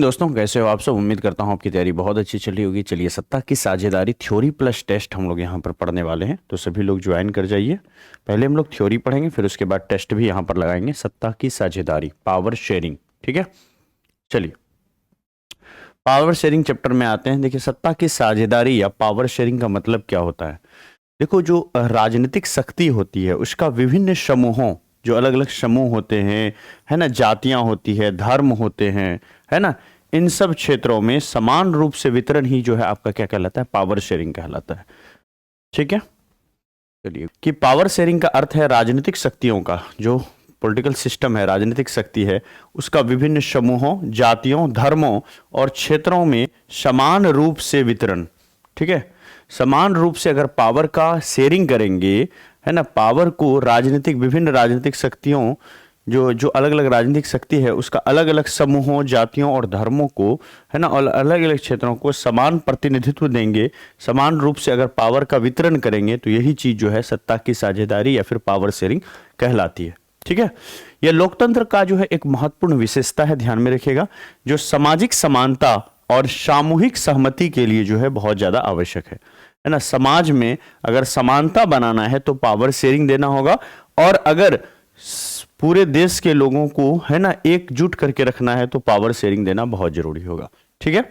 दोस्तों, कैसे हो आप सब। उम्मीद करता हूं आपकी तैयारी बहुत अच्छी चली होगी। चलिए, सत्ता की साझेदारी थ्योरी प्लस टेस्ट हम लोग यहां पर पढ़ने वाले हैं, तो सभी लोग ज्वाइन कर जाइए। पहले हम लोग थ्योरी पढ़ेंगे, फिर उसके बाद टेस्ट भी यहां पर लगाएंगे। सत्ता की साझेदारी, पावर शेयरिंग। ठीक है, चलिए पावर शेयरिंग चैप्टर में आते हैं। देखिए, सत्ता की साझेदारी या पावर शेयरिंग का मतलब क्या होता है। देखो, जो राजनीतिक शक्ति होती है उसका विभिन्न समूहों, जो अलग अलग समूह होते हैं, है ना, जातियां होती है, धर्म होते हैं, है ना, इन सब क्षेत्रों में समान रूप से वितरण ही जो है आपका क्या कहलाता है, पावर शेयरिंग कहलाता है। ठीक है, चलिए कि पावर शेयरिंग का अर्थ है राजनीतिक शक्तियों का, जो पॉलिटिकल सिस्टम है, राजनीतिक शक्ति है, उसका विभिन्न समूहों, जातियों, धर्मों और क्षेत्रों में समान रूप से वितरण। ठीक है, समान रूप से अगर पावर का शेयरिंग करेंगे, है ना, पावर को राजनीतिक, विभिन्न राजनीतिक शक्तियों, जो जो अलग अलग राजनीतिक शक्ति है उसका अलग अलग समूहों, जातियों और धर्मों को, है ना, और अलग अलग क्षेत्रों को समान प्रतिनिधित्व देंगे, समान रूप से अगर पावर का वितरण करेंगे, तो यही चीज जो है सत्ता की साझेदारी या फिर पावर शेयरिंग कहलाती है। ठीक है, यह लोकतंत्र का जो है एक महत्वपूर्ण विशेषता है, ध्यान में रखिएगा, जो सामाजिक समानता और सामूहिक सहमति के लिए जो है बहुत ज्यादा आवश्यक है ना। समाज में अगर समानता बनाना है तो पावर शेयरिंग देना होगा, और अगर पूरे देश के लोगों को, है ना, एकजुट करके रखना है तो पावर शेयरिंग देना बहुत जरूरी होगा। ठीक है,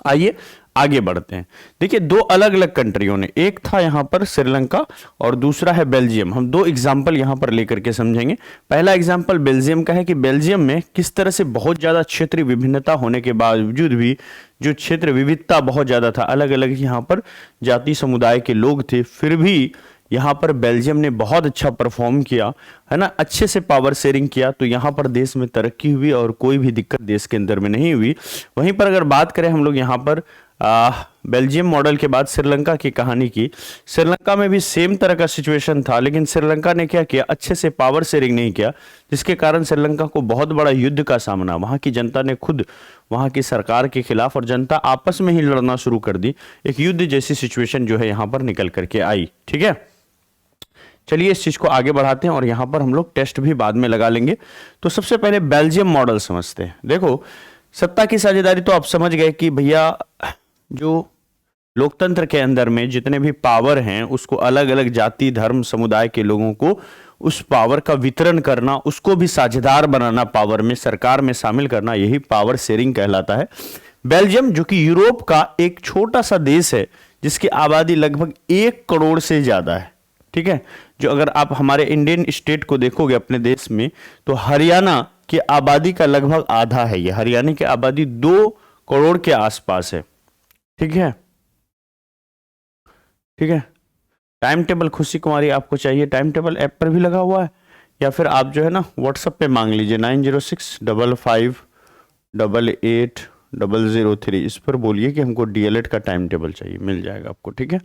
आइए आगे बढ़ते हैं। देखिए, दो अलग अलग कंट्रियों ने, एक था यहां पर श्रीलंका और दूसरा है बेल्जियम। हम दो एग्जाम्पल यहां पर लेकर के समझेंगे। पहला एग्जाम्पल बेल्जियम का है कि बेल्जियम में किस तरह से बहुत ज्यादा क्षेत्रीय विभिन्नता होने के बावजूद भी, जो क्षेत्र विविधता बहुत ज्यादा था, अलग अलग यहां पर जाति समुदाय के लोग थे, फिर भी यहां पर बेल्जियम ने बहुत अच्छा परफॉर्म किया, है ना, अच्छे से पावर शेयरिंग किया, तो यहां पर देश में तरक्की हुई और कोई भी दिक्कत देश के अंदर में नहीं हुई। वहीं पर अगर बात करें हम लोग यहां पर बेल्जियम मॉडल के बाद श्रीलंका की कहानी की, श्रीलंका में भी सेम तरह का सिचुएशन था, लेकिन श्रीलंका ने क्या किया, अच्छे से पावर शेयरिंग नहीं किया, जिसके कारण श्रीलंका को बहुत बड़ा युद्ध का सामना, वहां की जनता ने खुद वहां की सरकार के खिलाफ, और जनता आपस में ही लड़ना शुरू कर दी। एक युद्ध जैसी सिचुएशन जो है यहां पर निकल करके आई। ठीक है, चलिए इस चीज को आगे बढ़ाते हैं और यहां पर हम लोग टेस्ट भी बाद में लगा लेंगे। तो सबसे पहले बेल्जियम मॉडल समझते हैं। देखो, सत्ता की साझेदारी तो आप समझ गए कि भैया, जो लोकतंत्र के अंदर में जितने भी पावर हैं उसको अलग अलग जाति, धर्म, समुदाय के लोगों को उस पावर का वितरण करना, उसको भी साझेदार बनाना, पावर में, सरकार में शामिल करना, यही पावर शेयरिंग कहलाता है। बेल्जियम जो कि यूरोप का एक छोटा सा देश है, जिसकी आबादी लगभग 1 करोड़ से ज्यादा है। ठीक है, जो अगर आप हमारे इंडियन स्टेट को देखोगे अपने देश में, तो हरियाणा की आबादी का लगभग आधा है। ये हरियाणा की आबादी 2 करोड़ के आसपास है। ठीक है, ठीक है। टाइम टेबल खुशी कुमारी आपको चाहिए, टाइम टेबल ऐप पर भी लगा हुआ है, या फिर आप जो है ना व्हाट्सएप पे मांग लीजिए 9065588003, इस पर बोलिए कि हमको डीएलएड का टाइम टेबल चाहिए, मिल जाएगा आपको। ठीक है,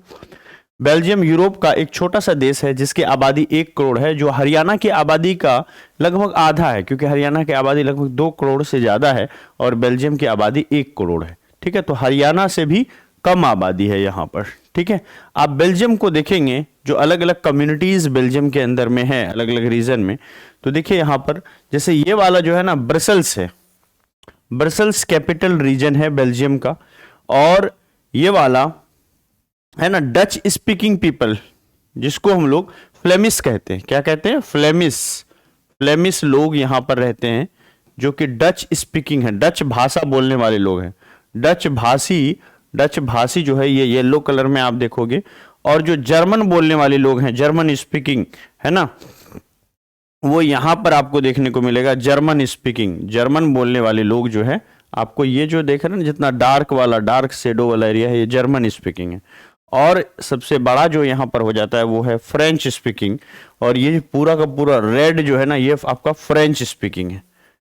बेल्जियम यूरोप का एक छोटा सा देश है जिसकी आबादी 1 करोड़ है, जो हरियाणा की आबादी का लगभग आधा है, क्योंकि हरियाणा की आबादी लगभग 2 करोड़ से ज्यादा है और बेल्जियम की आबादी 1 करोड़ है। ठीक है, तो हरियाणा से भी कम आबादी है यहां पर। ठीक है, आप बेल्जियम को देखेंगे, जो अलग अलग कम्युनिटीज बेल्जियम के अंदर में है, अलग अलग रीजन में, तो देखिए यहां पर जैसे ये वाला जो है ना ब्रसल्स है, ब्रसल्स कैपिटल रीजन है बेल्जियम का, और ये वाला है ना डच स्पीकिंग पीपल, जिसको हम लोग फ्लेमिश कहते हैं। क्या कहते हैं? फ्लेमिश। फ्लेमिश लोग यहां पर रहते हैं, जो कि डच स्पीकिंग है, डच भाषा बोलने वाले लोग हैं। डच भाषी जो है ये येलो कलर में आप देखोगे, और जो जर्मन बोलने वाले लोग हैं, जर्मन स्पीकिंग, है ना, वो यहां पर आपको देखने को मिलेगा। जर्मन स्पीकिंग, जर्मन बोलने वाले लोग जो है, आपको ये जो देख रहे हैं ना, जितना डार्क वाला, डार्क शेडो वाला एरिया है, ये जर्मन स्पीकिंग है। और सबसे बड़ा जो यहां पर हो जाता है वो है फ्रेंच स्पीकिंग, और ये पूरा का पूरा रेड जो है ना, ये आपका फ्रेंच स्पीकिंग है।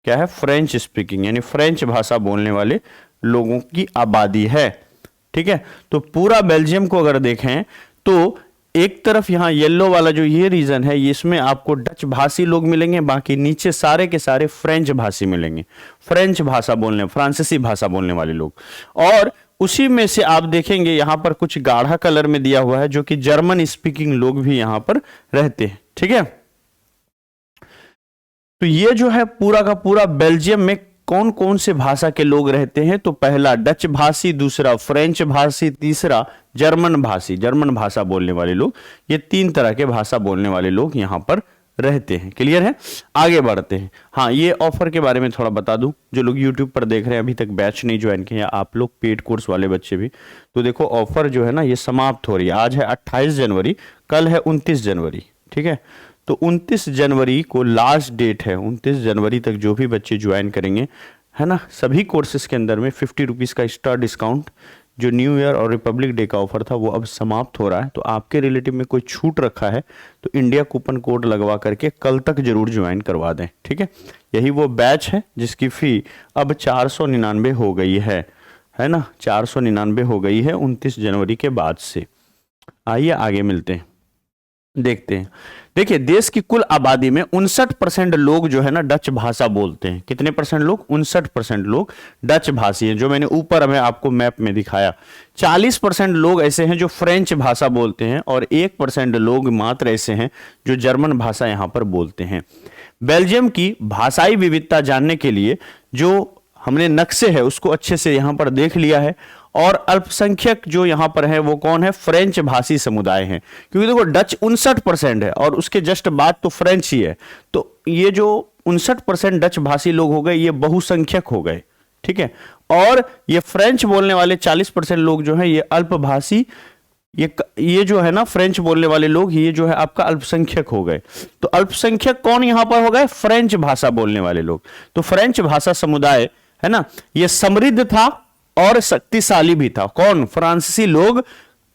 क्या है? फ्रेंच स्पीकिंग, यानी फ्रेंच भाषा बोलने वाले लोगों की आबादी है। ठीक है, तो पूरा बेल्जियम को अगर देखें तो एक तरफ यहां येलो वाला जो ये रीजन है, इसमें आपको डच भाषी लोग मिलेंगे, बाकी नीचे सारे के सारे फ्रेंच भाषी मिलेंगे, फ्रेंच भाषा बोलने, फ्रांसीसी भाषा बोलने वाले लोग। और उसी में से आप देखेंगे यहां पर कुछ गाढ़ा कलर में दिया हुआ है, जो कि जर्मन स्पीकिंग लोग भी यहां पर रहते हैं। ठीक है, तो ये जो है पूरा का पूरा बेल्जियम में कौन कौन से भाषा के लोग रहते हैं, तो पहला डच भाषी, दूसरा फ्रेंच भाषी, तीसरा जर्मन भाषी, जर्मन भाषा बोलने वाले लोग। ये 3 तरह के भाषा बोलने वाले लोग यहाँ पर रहते हैं। क्लियर है? आगे बढ़ते हैं। हाँ, ये ऑफर के बारे में थोड़ा बता दूं, जो लोग YouTube पर देख रहे हैं अभी तक बैच नहीं ज्वाइन किया, आप लोग पेड कोर्स वाले बच्चे भी, तो देखो ऑफर जो है ना ये समाप्त हो रही है। आज है 28 जनवरी, कल है 29 जनवरी। ठीक है, तो 29 जनवरी को लास्ट डेट है। 29 जनवरी तक जो भी बच्चे ज्वाइन करेंगे, है ना, सभी कोर्सेज के अंदर में 50 रुपीज़ का एक्स्ट्रा डिस्काउंट, जो न्यू ईयर और रिपब्लिक डे का ऑफर था वो अब समाप्त हो रहा है। तो आपके रिलेटिव में कोई छूट रखा है तो इंडिया कूपन कोड लगवा करके कल तक जरूर ज्वाइन करवा दें। ठीक है, यही वो बैच है जिसकी फी अब 499 हो गई है ना, 499 हो गई है 29 जनवरी के बाद से। आइए आगे मिलते हैं, देखते हैं। देखिए, देश की कुल आबादी में 59% लोग जो है ना डच भाषा बोलते हैं। कितने परसेंट लोग? 59% लोग डच भाषी हैं, जो मैंने ऊपर हमें आपको मैप में दिखाया। 40% लोग ऐसे हैं जो फ्रेंच भाषा बोलते हैं और 1% लोग मात्र ऐसे हैं जो जर्मन भाषा यहां पर बोलते हैं। बेल्जियम की भाषाई विविधता जानने के लिए जो हमने नक्शे है उसको अच्छे से यहां पर देख लिया है। और अल्पसंख्यक जो यहां पर है वो कौन है? फ्रेंच भाषी समुदाय हैं, क्योंकि देखो डच 59% है और उसके जस्ट बाद तो फ्रेंच ही है। तो ये जो 59% डच भाषी लोग हो गए ये बहुसंख्यक हो गए। ठीक है, और ये फ्रेंच बोलने वाले 40% लोग जो है ये अल्पभाषी, ये जो है ना फ्रेंच बोलने वाले लोग, ये जो है आपका अल्पसंख्यक हो गए। तो अल्पसंख्यक कौन यहां पर हो गए? फ्रेंच भाषा बोलने वाले लोग। तो फ्रेंच भाषा समुदाय है ना, ये समृद्ध था और शक्तिशाली भी था। कौन? फ्रांसीसी लोग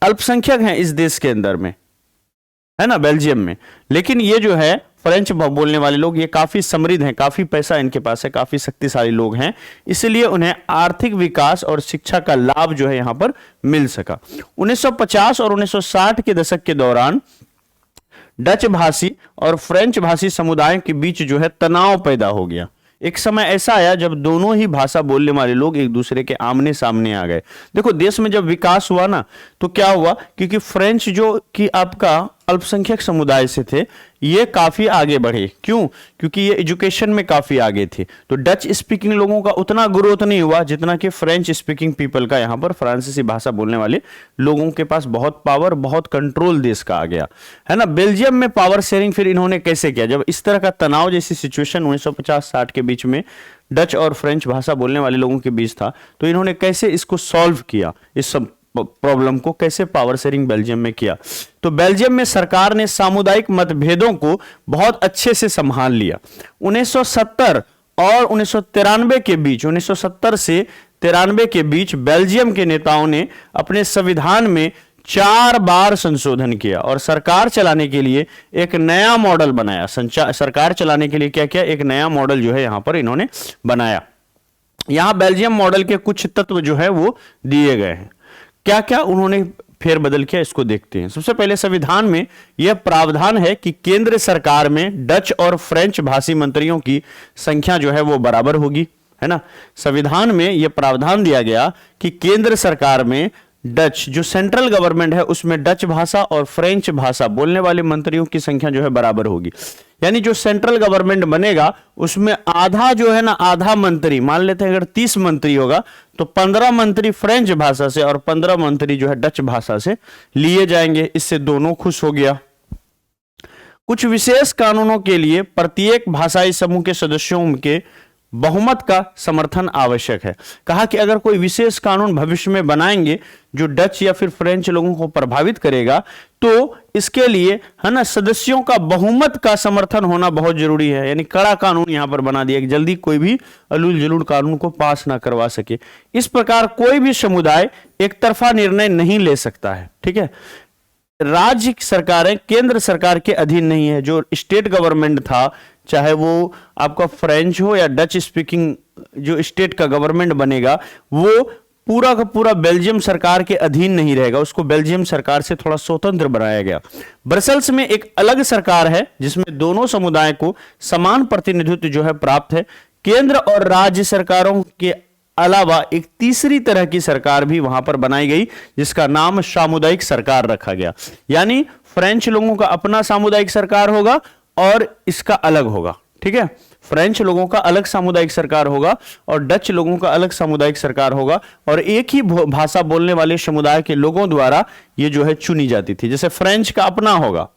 अल्पसंख्यक हैं इस देश के अंदर में, है ना, बेल्जियम में। लेकिन ये जो है फ्रेंच बोलने वाले लोग ये काफी समृद्ध हैं, काफी पैसा इनके पास है, काफी शक्तिशाली लोग हैं, इसलिए उन्हें आर्थिक विकास और शिक्षा का लाभ जो है यहां पर मिल सका। 1950 और 1960 के दशक के दौरान डच भाषी और फ्रेंच भाषी समुदाय के बीच जो है तनाव पैदा हो गया। एक समय ऐसा आया जब दोनों ही भाषा बोलने वाले लोग एक दूसरे के आमने सामने आ गए। देखो, देश में जब विकास हुआ ना तो क्या हुआ, क्योंकि फ्रेंच जो कि आपका अल्पसंख्यक समुदाय से थे ये काफी आगे बढ़े। क्यों? क्योंकि ये एजुकेशन में काफी आगे थे। तो डच स्पीकिंग लोगों का उतना ग्रोथ नहीं हुआ जितना कि फ्रेंच स्पीकिंग पीपल का। यहां पर फ्रांसीसी भाषा बोलने वाले लोगों के पास बहुत पावर, बहुत कंट्रोल देश का आ गया, है ना। बेल्जियम में पावर शेयरिंग फिर इन्होंने कैसे किया? जब इस तरह का तनाव जैसी सिचुएशन 1950-60 के बीच में डच और फ्रेंच भाषा बोलने वाले लोगों के बीच था, तो इन्होंने कैसे इसको सॉल्व किया, इस सब प्रॉब्लम को कैसे पावर शेयरिंग बेल्जियम में किया? तो बेल्जियम में सरकार ने सामुदायिक मतभेदों को बहुत अच्छे से संभाल लिया। 1970 और 1993 के बीच, 1970 से 93 के बीच बेल्जियम के नेताओं ने अपने संविधान में 4 बार संशोधन किया और सरकार चलाने के लिए एक नया मॉडल बनाया। सरकार चलाने के लिए क्या किया? एक नया मॉडल जो है यहां पर इन्होंने बनाया। यहां बेल्जियम मॉडल के कुछ तत्व जो है वो दिए गए हैं। क्या क्या उन्होंने फेरबदल किया इसको देखते हैं। सबसे पहले संविधान में यह प्रावधान है कि केंद्र सरकार में डच और फ्रेंच भाषी मंत्रियों की संख्या जो है वो बराबर होगी, है ना। संविधान में यह प्रावधान दिया गया कि केंद्र सरकार में डच, जो सेंट्रल गवर्नमेंट है उसमें डच भाषा और फ्रेंच भाषा बोलने वाले मंत्रियों की संख्या जो है बराबर होगी। यानी जो सेंट्रल गवर्नमेंट बनेगा उसमें आधा जो है ना, आधा मंत्री, मान लेते हैं अगर 30 मंत्री होगा तो 15 मंत्री फ्रेंच भाषा से और 15 मंत्री जो है डच भाषा से लिए जाएंगे। इससे दोनों खुश हो गया। कुछ विशेष कानूनों के लिए प्रत्येक भाषाई समूह के सदस्यों के बहुमत का समर्थन आवश्यक है। कहा कि अगर कोई विशेष कानून भविष्य में बनाएंगे जो डच या फिर फ्रेंच लोगों को प्रभावित करेगा तो इसके लिए, है ना, सदस्यों का बहुमत का समर्थन होना बहुत जरूरी है। यानी कड़ा कानून यहां पर बना दिया कि जल्दी कोई भी अलूल जलूल कानून को पास ना करवा सके। इस प्रकार कोई भी समुदाय एक तरफा निर्णय नहीं ले सकता है। ठीक है, राज्य सरकारें केंद्र सरकार के अधीन नहीं है। जो स्टेट गवर्नमेंट था, चाहे वो आपका फ्रेंच हो या डच स्पीकिंग जो स्टेट का गवर्नमेंट बनेगा, वो पूरा का पूरा बेल्जियम सरकार के अधीन नहीं रहेगा। उसको बेल्जियम सरकार से थोड़ा स्वतंत्र बनाया गया। ब्रसेल्स में एक अलग सरकार है जिसमें दोनों समुदाय को समान प्रतिनिधित्व जो है प्राप्त है। केंद्र और राज्य सरकारों के अलावा एक तीसरी तरह की सरकार भी वहां पर बनाई गई जिसका नाम सामुदायिक सरकार रखा गया। यानी फ्रेंच लोगों का अपना सामुदायिक सरकार होगा और इसका अलग होगा। ठीक है, फ्रेंच लोगों का अलग सामुदायिक सरकार होगा और डच लोगों का अलग सामुदायिक सरकार होगा, और एक ही भाषा बोलने वाले समुदाय के लोगों द्वारा ये जो है चुनी जाती थी। जैसे फ्रेंच का अपना होगा,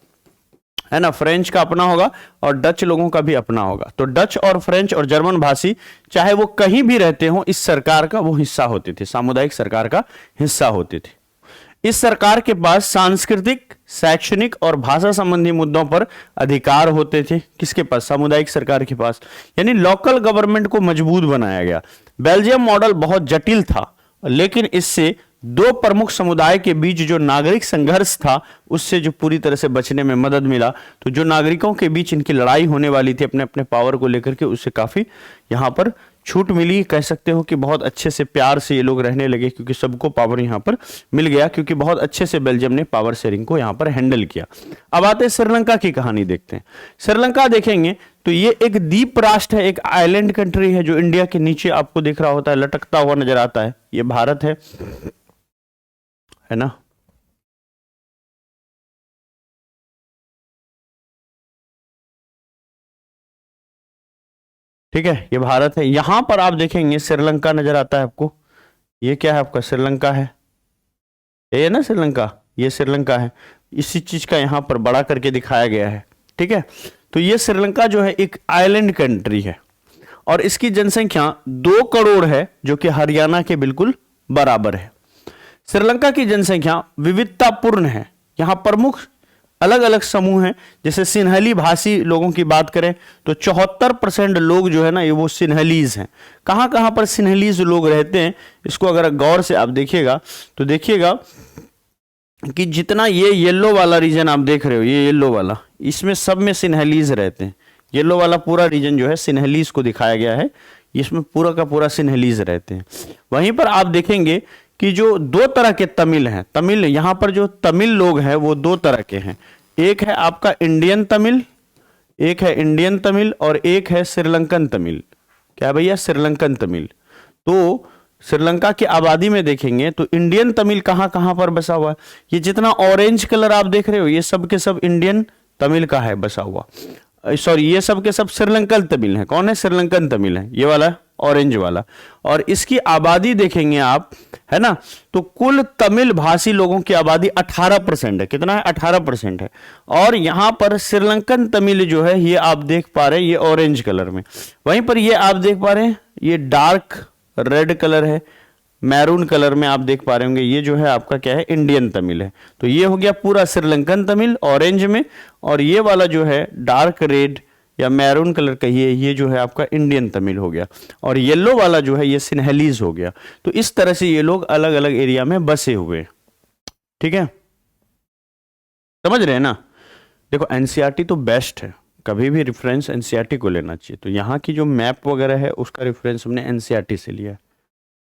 है ना, फ्रेंच का अपना होगा और डच लोगों का भी अपना होगा। तो डच और फ्रेंच और जर्मन भाषी चाहे वो कहीं भी रहते हो, इस सरकार का वो हिस्सा होते थे, सामुदायिक सरकार का हिस्सा होते थे। इस सरकार के पास सांस्कृतिक, शैक्षणिक और भाषा संबंधी मुद्दों पर अधिकार होते थे। किसके पास? सामुदायिक सरकार के पास। यानी लोकल गवर्नमेंट को मजबूत बनाया गया। बेल्जियम मॉडल बहुत जटिल था, लेकिन इससे दो प्रमुख समुदाय के बीच जो नागरिक संघर्ष था उससे जो पूरी तरह से बचने में मदद मिला। तो जो नागरिकों के बीच इनकी लड़ाई होने वाली थी अपने अपने पावर को लेकर के, उससे काफी यहां पर छूट मिली। कह सकते हो कि बहुत अच्छे से प्यार से ये लोग रहने लगे, क्योंकि सबको पावर यहां पर मिल गया, क्योंकि बहुत अच्छे से बेल्जियम ने पावर शेयरिंग को यहां पर हैंडल किया। अब आते हैं श्रीलंका की कहानी देखते हैं। श्रीलंका देखेंगे तो ये एक द्वीप राष्ट्र है, एक आइलैंड कंट्री है, जो इंडिया के नीचे आपको दिख रहा होता है, लटकता हुआ नजर आता है। ये भारत है ना। ठीक है, ये भारत है। यहां पर आप देखेंगे श्रीलंका नजर आता है आपको। ये क्या है आपका? श्रीलंका है, ये ना श्रीलंका, ये श्रीलंका है। इसी चीज का यहां पर बड़ा करके दिखाया गया है। ठीक है, तो ये श्रीलंका जो है एक आइलैंड कंट्री है और इसकी जनसंख्या 2 करोड़ है, जो कि हरियाणा के बिल्कुल बराबर है। श्रीलंका की जनसंख्या विविधतापूर्ण है। यहां प्रमुख अलग अलग समूह हैं। जैसे सिन्हली भाषी लोगों की बात करें तो 74% लोग जो है ना, ये वो सिन्हलीज हैं। कहां कहां पर सिन्हलीज लोग रहते हैं, इसको अगर गौर से आप देखिएगा तो देखिएगा कि जितना ये येलो वाला रीजन आप देख रहे हो, ये येलो वाला, इसमें सब में सिन्हलीज रहते हैं। येलो वाला पूरा रीजन जो है सिन्हलीज को दिखाया गया है, इसमें पूरा का पूरा सिन्हलीज रहते हैं। वहीं पर आप देखेंगे कि जो 2 तरह के तमिल हैं, तमिल यहां पर जो तमिल लोग हैं वो 2 तरह के हैं। एक है आपका इंडियन तमिल, एक है इंडियन तमिल और एक है श्रीलंकन तमिल। क्या भैया? श्रीलंकन तमिल। तो श्रीलंका की आबादी में देखेंगे तो इंडियन तमिल कहां कहां पर बसा हुआ है? ये जितना ऑरेंज कलर आप देख रहे हो, ये सब के सब इंडियन तमिल का है बसा हुआ। सॉरी, ये सब के सब श्रीलंकन तमिल है। कौन है? श्रीलंकन तमिल है, ये वाला ऑरेंज वाला। और इसकी आबादी देखेंगे आप, है ना, तो कुल तमिल भाषी लोगों की आबादी 18% है। कितना है? 18% है। और यहां पर श्रीलंकन तमिल जो है ये आप देख पा रहे हैं, ये ऑरेंज कलर में। वहीं पर ये आप देख पा रहे हैं, ये डार्क रेड कलर है, मैरून कलर में आप देख पा रहे होंगे, ये जो है आपका क्या है? इंडियन तमिल है। तो ये हो गया पूरा श्रीलंकन तमिल ऑरेंज में, और ये वाला जो है डार्क रेड या मैरून कलर कहिए, ये जो है आपका इंडियन तमिल हो गया, और येलो वाला जो है ये सिन्हलीज हो गया। तो इस तरह से ये लोग अलग अलग एरिया में बसे हुए। ठीक है, समझ रहे हैं ना। देखो एनसीईआरटी तो बेस्ट है, कभी भी रेफरेंस एनसीईआरटी को लेना चाहिए। तो यहाँ की जो मैप वगैरह है उसका रेफरेंस हमने एनसीईआरटी से लिया है।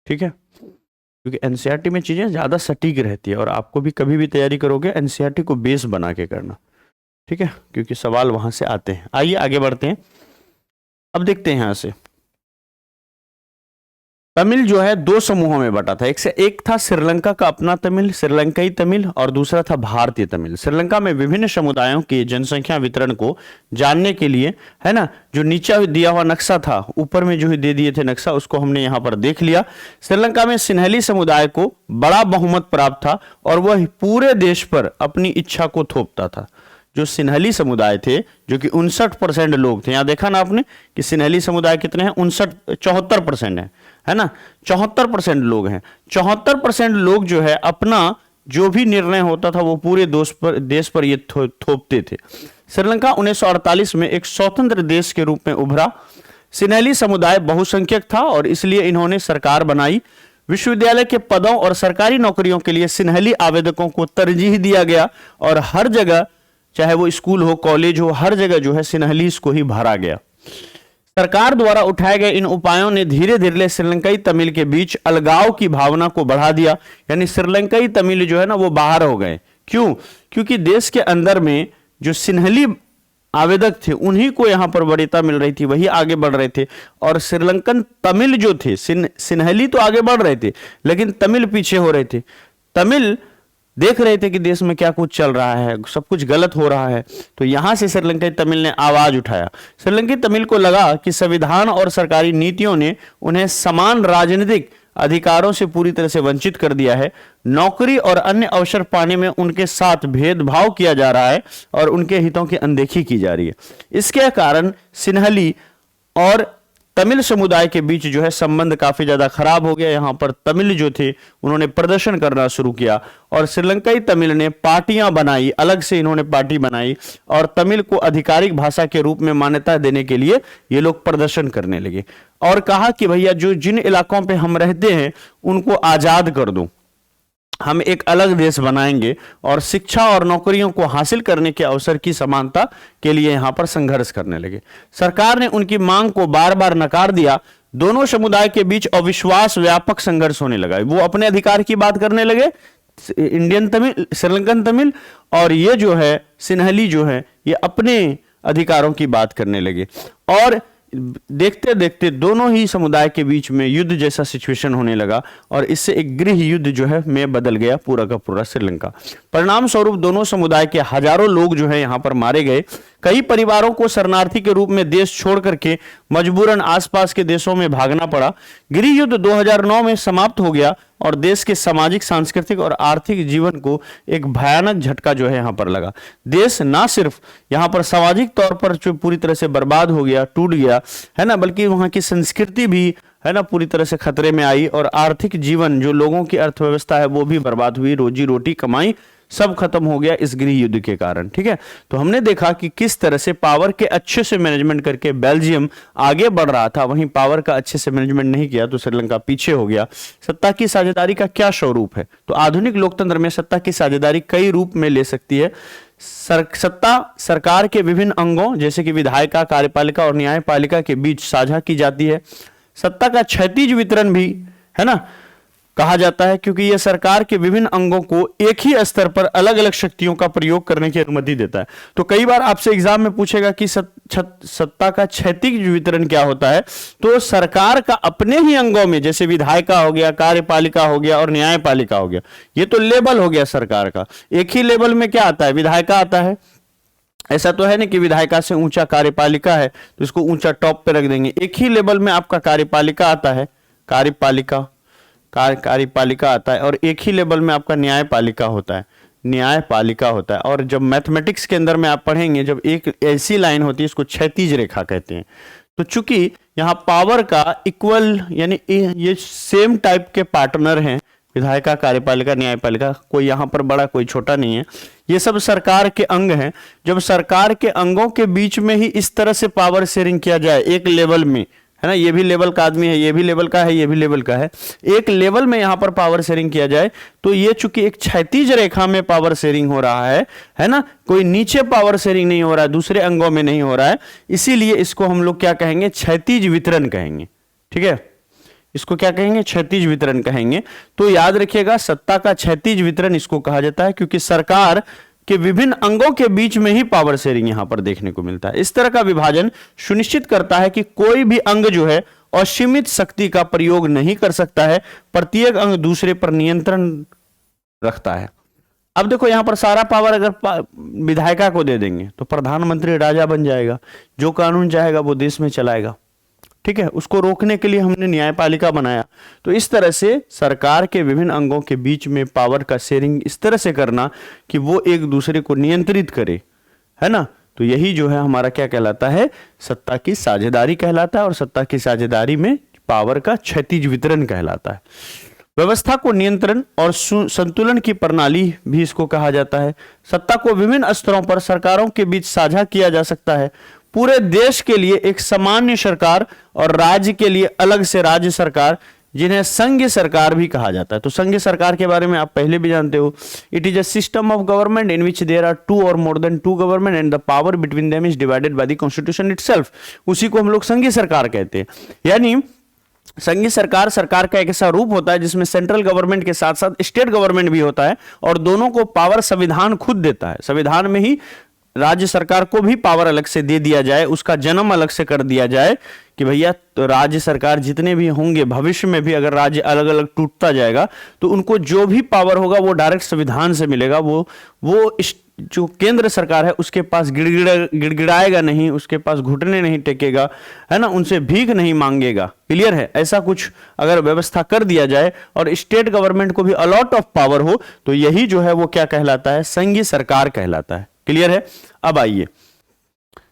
ठीक है, क्योंकि एनसीईआरटी में चीजें ज्यादा सटीक रहती है, और आपको भी कभी भी तैयारी करोगे एनसीईआरटी को बेस बना के करना। ठीक है, क्योंकि सवाल वहां से आते हैं। आइए आगे बढ़ते हैं। अब देखते हैं यहां से तमिल जो है 2 समूहों में बटा था। एक था श्रीलंका का अपना तमिल, श्रीलंकाई तमिल, और दूसरा था भारतीय तमिल। श्रीलंका में विभिन्न समुदायों के जनसंख्या वितरण को जानने के लिए, है ना, जो नीचे दिया हुआ नक्शा था, ऊपर में जो दे दिए थे नक्शा, उसको हमने यहां पर देख लिया। श्रीलंका में सिन्हली समुदाय को बड़ा बहुमत प्राप्त था और वह पूरे देश पर अपनी इच्छा को थोपता था। जो सिन्हली समुदाय थे, जो कि 59% लोग थे, यहां देखा ना आपने कि सिन्हली समुदाय कितने हैं? 74% है ना। 74% लोग हैं। 74% लोग जो है अपना जो भी निर्णय होता था वो पूरे देश पर ये थोपते थे। श्रीलंका 1948 में एक स्वतंत्र देश के रूप में उभरा। सिन्हली समुदाय बहुसंख्यक था और इसलिए इन्होंने सरकार बनाई। विश्वविद्यालय के पदों और सरकारी नौकरियों के लिए सिन्हली आवेदकों को तरजीह दिया गया और हर जगह, चाहे वो स्कूल हो, कॉलेज हो, हर जगह जो है सिन्हलीस को ही भरा गया। सरकार द्वारा उठाए गए इन उपायों ने धीरे धीरे श्रीलंकाई तमिल के बीच अलगाव की भावना को बढ़ा दिया। यानी श्रीलंकाई तमिल जो है ना वो बाहर हो गए। क्यों? क्योंकि देश के अंदर में जो सिन्हली आवेदक थे उन्हीं को यहां पर वरीयता मिल रही थी, वही आगे बढ़ रहे थे। और श्रीलंकन तमिल जो थे, सिन्हली तो आगे बढ़ रहे थे लेकिन तमिल पीछे हो रहे थे। तमिल देख रहे थे कि देश में क्या कुछ चल रहा है, सब कुछ गलत हो रहा है। तो यहां से श्रीलंकाई तमिल ने आवाज उठाया। श्रीलंकाई तमिल को लगा कि संविधान और सरकारी नीतियों ने उन्हें समान राजनीतिक अधिकारों से पूरी तरह से वंचित कर दिया है। नौकरी और अन्य अवसर पाने में उनके साथ भेदभाव किया जा रहा है और उनके हितों की अनदेखी की जा रही है। इसके कारण सिन्हली और तमिल समुदाय के बीच जो है संबंध काफी ज्यादा खराब हो गया। यहां पर तमिल जो थे उन्होंने प्रदर्शन करना शुरू किया और श्रीलंकाई तमिल ने पार्टियां बनाई, अलग से इन्होंने पार्टी बनाई और तमिल को आधिकारिक भाषा के रूप में मान्यता देने के लिए ये लोग प्रदर्शन करने लगे और कहा कि भैया जो जिन इलाकों पे हम रहते हैं उनको आजाद कर दो, हम एक अलग देश बनाएंगे और शिक्षा और नौकरियों को हासिल करने के अवसर की समानता के लिए यहां पर संघर्ष करने लगे। सरकार ने उनकी मांग को बार बार नकार दिया। दोनों समुदाय के बीच अविश्वास व्यापक संघर्ष होने लगा। वो अपने अधिकार की बात करने लगे, इंडियन तमिल, श्रीलंकन तमिल, और ये जो है सिन्हली जो है ये अपने अधिकारों की बात करने लगे और देखते देखते दोनों ही समुदाय के बीच में युद्ध जैसा सिचुएशन होने लगा और इससे एक गृह युद्ध जो है में बदल गया पूरा का पूरा श्रीलंका। परिणाम स्वरूप दोनों समुदाय के हजारों लोग जो है यहां पर मारे गए। कई परिवारों को शरणार्थी के रूप में देश छोड़ करके मजबूरन आसपास के देशों में भागना पड़ा। गृह युद्ध 2009 में समाप्त हो गया और देश के सामाजिक, सांस्कृतिक और आर्थिक जीवन को एक भयानक झटका जो है यहां पर लगा। देश ना सिर्फ यहां पर सामाजिक तौर पर जो पूरी तरह से बर्बाद हो गया, टूट गया है ना, बल्कि वहां की संस्कृति भी है ना पूरी तरह से खतरे में आई और आर्थिक जीवन जो लोगों की अर्थव्यवस्था है वो भी बर्बाद हुई। रोजी रोटी, कमाई सब खत्म हो गया इस गृह युद्ध के कारण। ठीक है, तो हमने देखा कि किस तरह से पावर के अच्छे से मैनेजमेंट करके बेल्जियम आगे बढ़ रहा था, वहीं पावर का अच्छे से मैनेजमेंट नहीं किया तो श्रीलंका पीछे हो गया। सत्ता की साझेदारी का क्या स्वरूप है? तो आधुनिक लोकतंत्र में सत्ता की साझेदारी कई रूप में ले सकती है। सत्ता सरकार के विभिन्न अंगों जैसे कि विधायिका, कार्यपालिका और न्यायपालिका के बीच साझा की जाती है। सत्ता का क्षैतिज वितरण भी है ना कहा जाता है क्योंकि यह सरकार के विभिन्न अंगों को एक ही स्तर पर अलग अलग शक्तियों का प्रयोग करने की अनुमति देता है। तो कई बार आपसे एग्जाम में पूछेगा कि सत्ता का क्षैतिज वितरण क्या होता है, तो सरकार का अपने ही अंगों में जैसे विधायिका हो गया, कार्यपालिका हो गया और न्यायपालिका हो गया, ये तो लेवल हो गया सरकार का। एक ही लेवल में क्या आता है? विधायिका आता है। ऐसा तो है ना कि विधायिका से ऊंचा कार्यपालिका है तो इसको ऊंचा टॉप पे रख देंगे। एक ही लेवल में आपका कार्यपालिका आता है, कार्यपालिका आता है और एक ही लेवल में आपका न्यायपालिका होता है। और जब मैथमेटिक्स के अंदर में आप पढ़ेंगे, जब एक ऐसी लाइन होती है इसको क्षैतिज रेखा कहते हैं। तो चूंकि यहाँ पावर का इक्वल यानी ये सेम टाइप के पार्टनर हैं, विधायिका, कार्यपालिका, न्यायपालिका, कोई यहाँ पर बड़ा कोई छोटा नहीं है, ये सब सरकार के अंग हैं। जब सरकार के अंगों के बीच में ही इस तरह से पावर शेयरिंग किया जाए एक लेवल में, है ना, ये भी लेवल का आदमी है, ये भी लेवल का है, ये भी लेवल का है, एक लेवल में यहां पर पावर शेयरिंग किया जाए तो ये चूंकि एक क्षैतिज रेखा में पावर शेयरिंग हो रहा है ना, कोई नीचे पावर शेयरिंग नहीं हो रहा है, दूसरे अंगों में नहीं हो रहा है, इसीलिए इसको हम लोग क्या कहेंगे? क्षैतिज वितरण कहेंगे। ठीक है, इसको क्या कहेंगे? क्षैतिज वितरण कहेंगे। तो याद रखिएगा, सत्ता का क्षैतिज वितरण इसको कहा जाता है क्योंकि सरकार के विभिन्न अंगों के बीच में ही पावर शेयरिंग यहां पर देखने को मिलता है। इस तरह का विभाजन सुनिश्चित करता है कि कोई भी अंग जो है असीमित शक्ति का प्रयोग नहीं कर सकता है, प्रत्येक अंग दूसरे पर नियंत्रण रखता है। अब देखो यहां पर सारा पावर अगर विधायिका को दे देंगे तो प्रधानमंत्री राजा बन जाएगा, जो कानून चाहेगा वो देश में चलाएगा। ठीक है, उसको रोकने के लिए हमने न्यायपालिका बनाया। तो इस तरह से सरकार के विभिन्न अंगों के बीच में पावर का शेयरिंग इस तरह से करना कि वो एक दूसरे को नियंत्रित करे, है ना, तो यही जो है हमारा क्या कहलाता है? सत्ता की साझेदारी कहलाता है और सत्ता की साझेदारी में पावर का क्षैतिज वितरण कहलाता है। व्यवस्था को नियंत्रण और संतुलन की प्रणाली भी इसको कहा जाता है। सत्ता को विभिन्न स्तरों पर सरकारों के बीच साझा किया जा सकता है। पूरे देश के लिए एक सामान्य सरकार और राज्य के लिए अलग से राज्य सरकार, जिन्हें संघीय सरकार भी कहा जाता है। तो संघीय सरकार के बारे में आप पहले भी जानते हो, it is a system of government in which there are two or more than two government and the power between them is divided by the constitution itself. उसी को हम लोग संघीय सरकार कहते हैं। यानी संघीय सरकार का एक ऐसा रूप होता है जिसमें सेंट्रल गवर्नमेंट के साथ साथ स्टेट गवर्नमेंट भी होता है और दोनों को पावर संविधान खुद देता है। संविधान में ही राज्य सरकार को भी पावर अलग से दे दिया जाए, उसका जन्म अलग से कर दिया जाए कि भैया तो राज्य सरकार जितने भी होंगे भविष्य में भी अगर राज्य अलग अलग टूटता जाएगा तो उनको जो भी पावर होगा वो डायरेक्ट संविधान से मिलेगा, वो जो केंद्र सरकार है उसके पास गिड़गिड़ाएगा नहीं, उसके पास घुटने नहीं टेकेगा, है ना, उनसे भीख नहीं मांगेगा। क्लियर है? ऐसा कुछ अगर व्यवस्था कर दिया जाए और स्टेट गवर्नमेंट को भी अलॉट ऑफ पावर हो तो यही जो है वो क्या कहलाता है? संघीय सरकार कहलाता है। क्लियर है? अब आइए,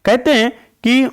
कहते हैं कि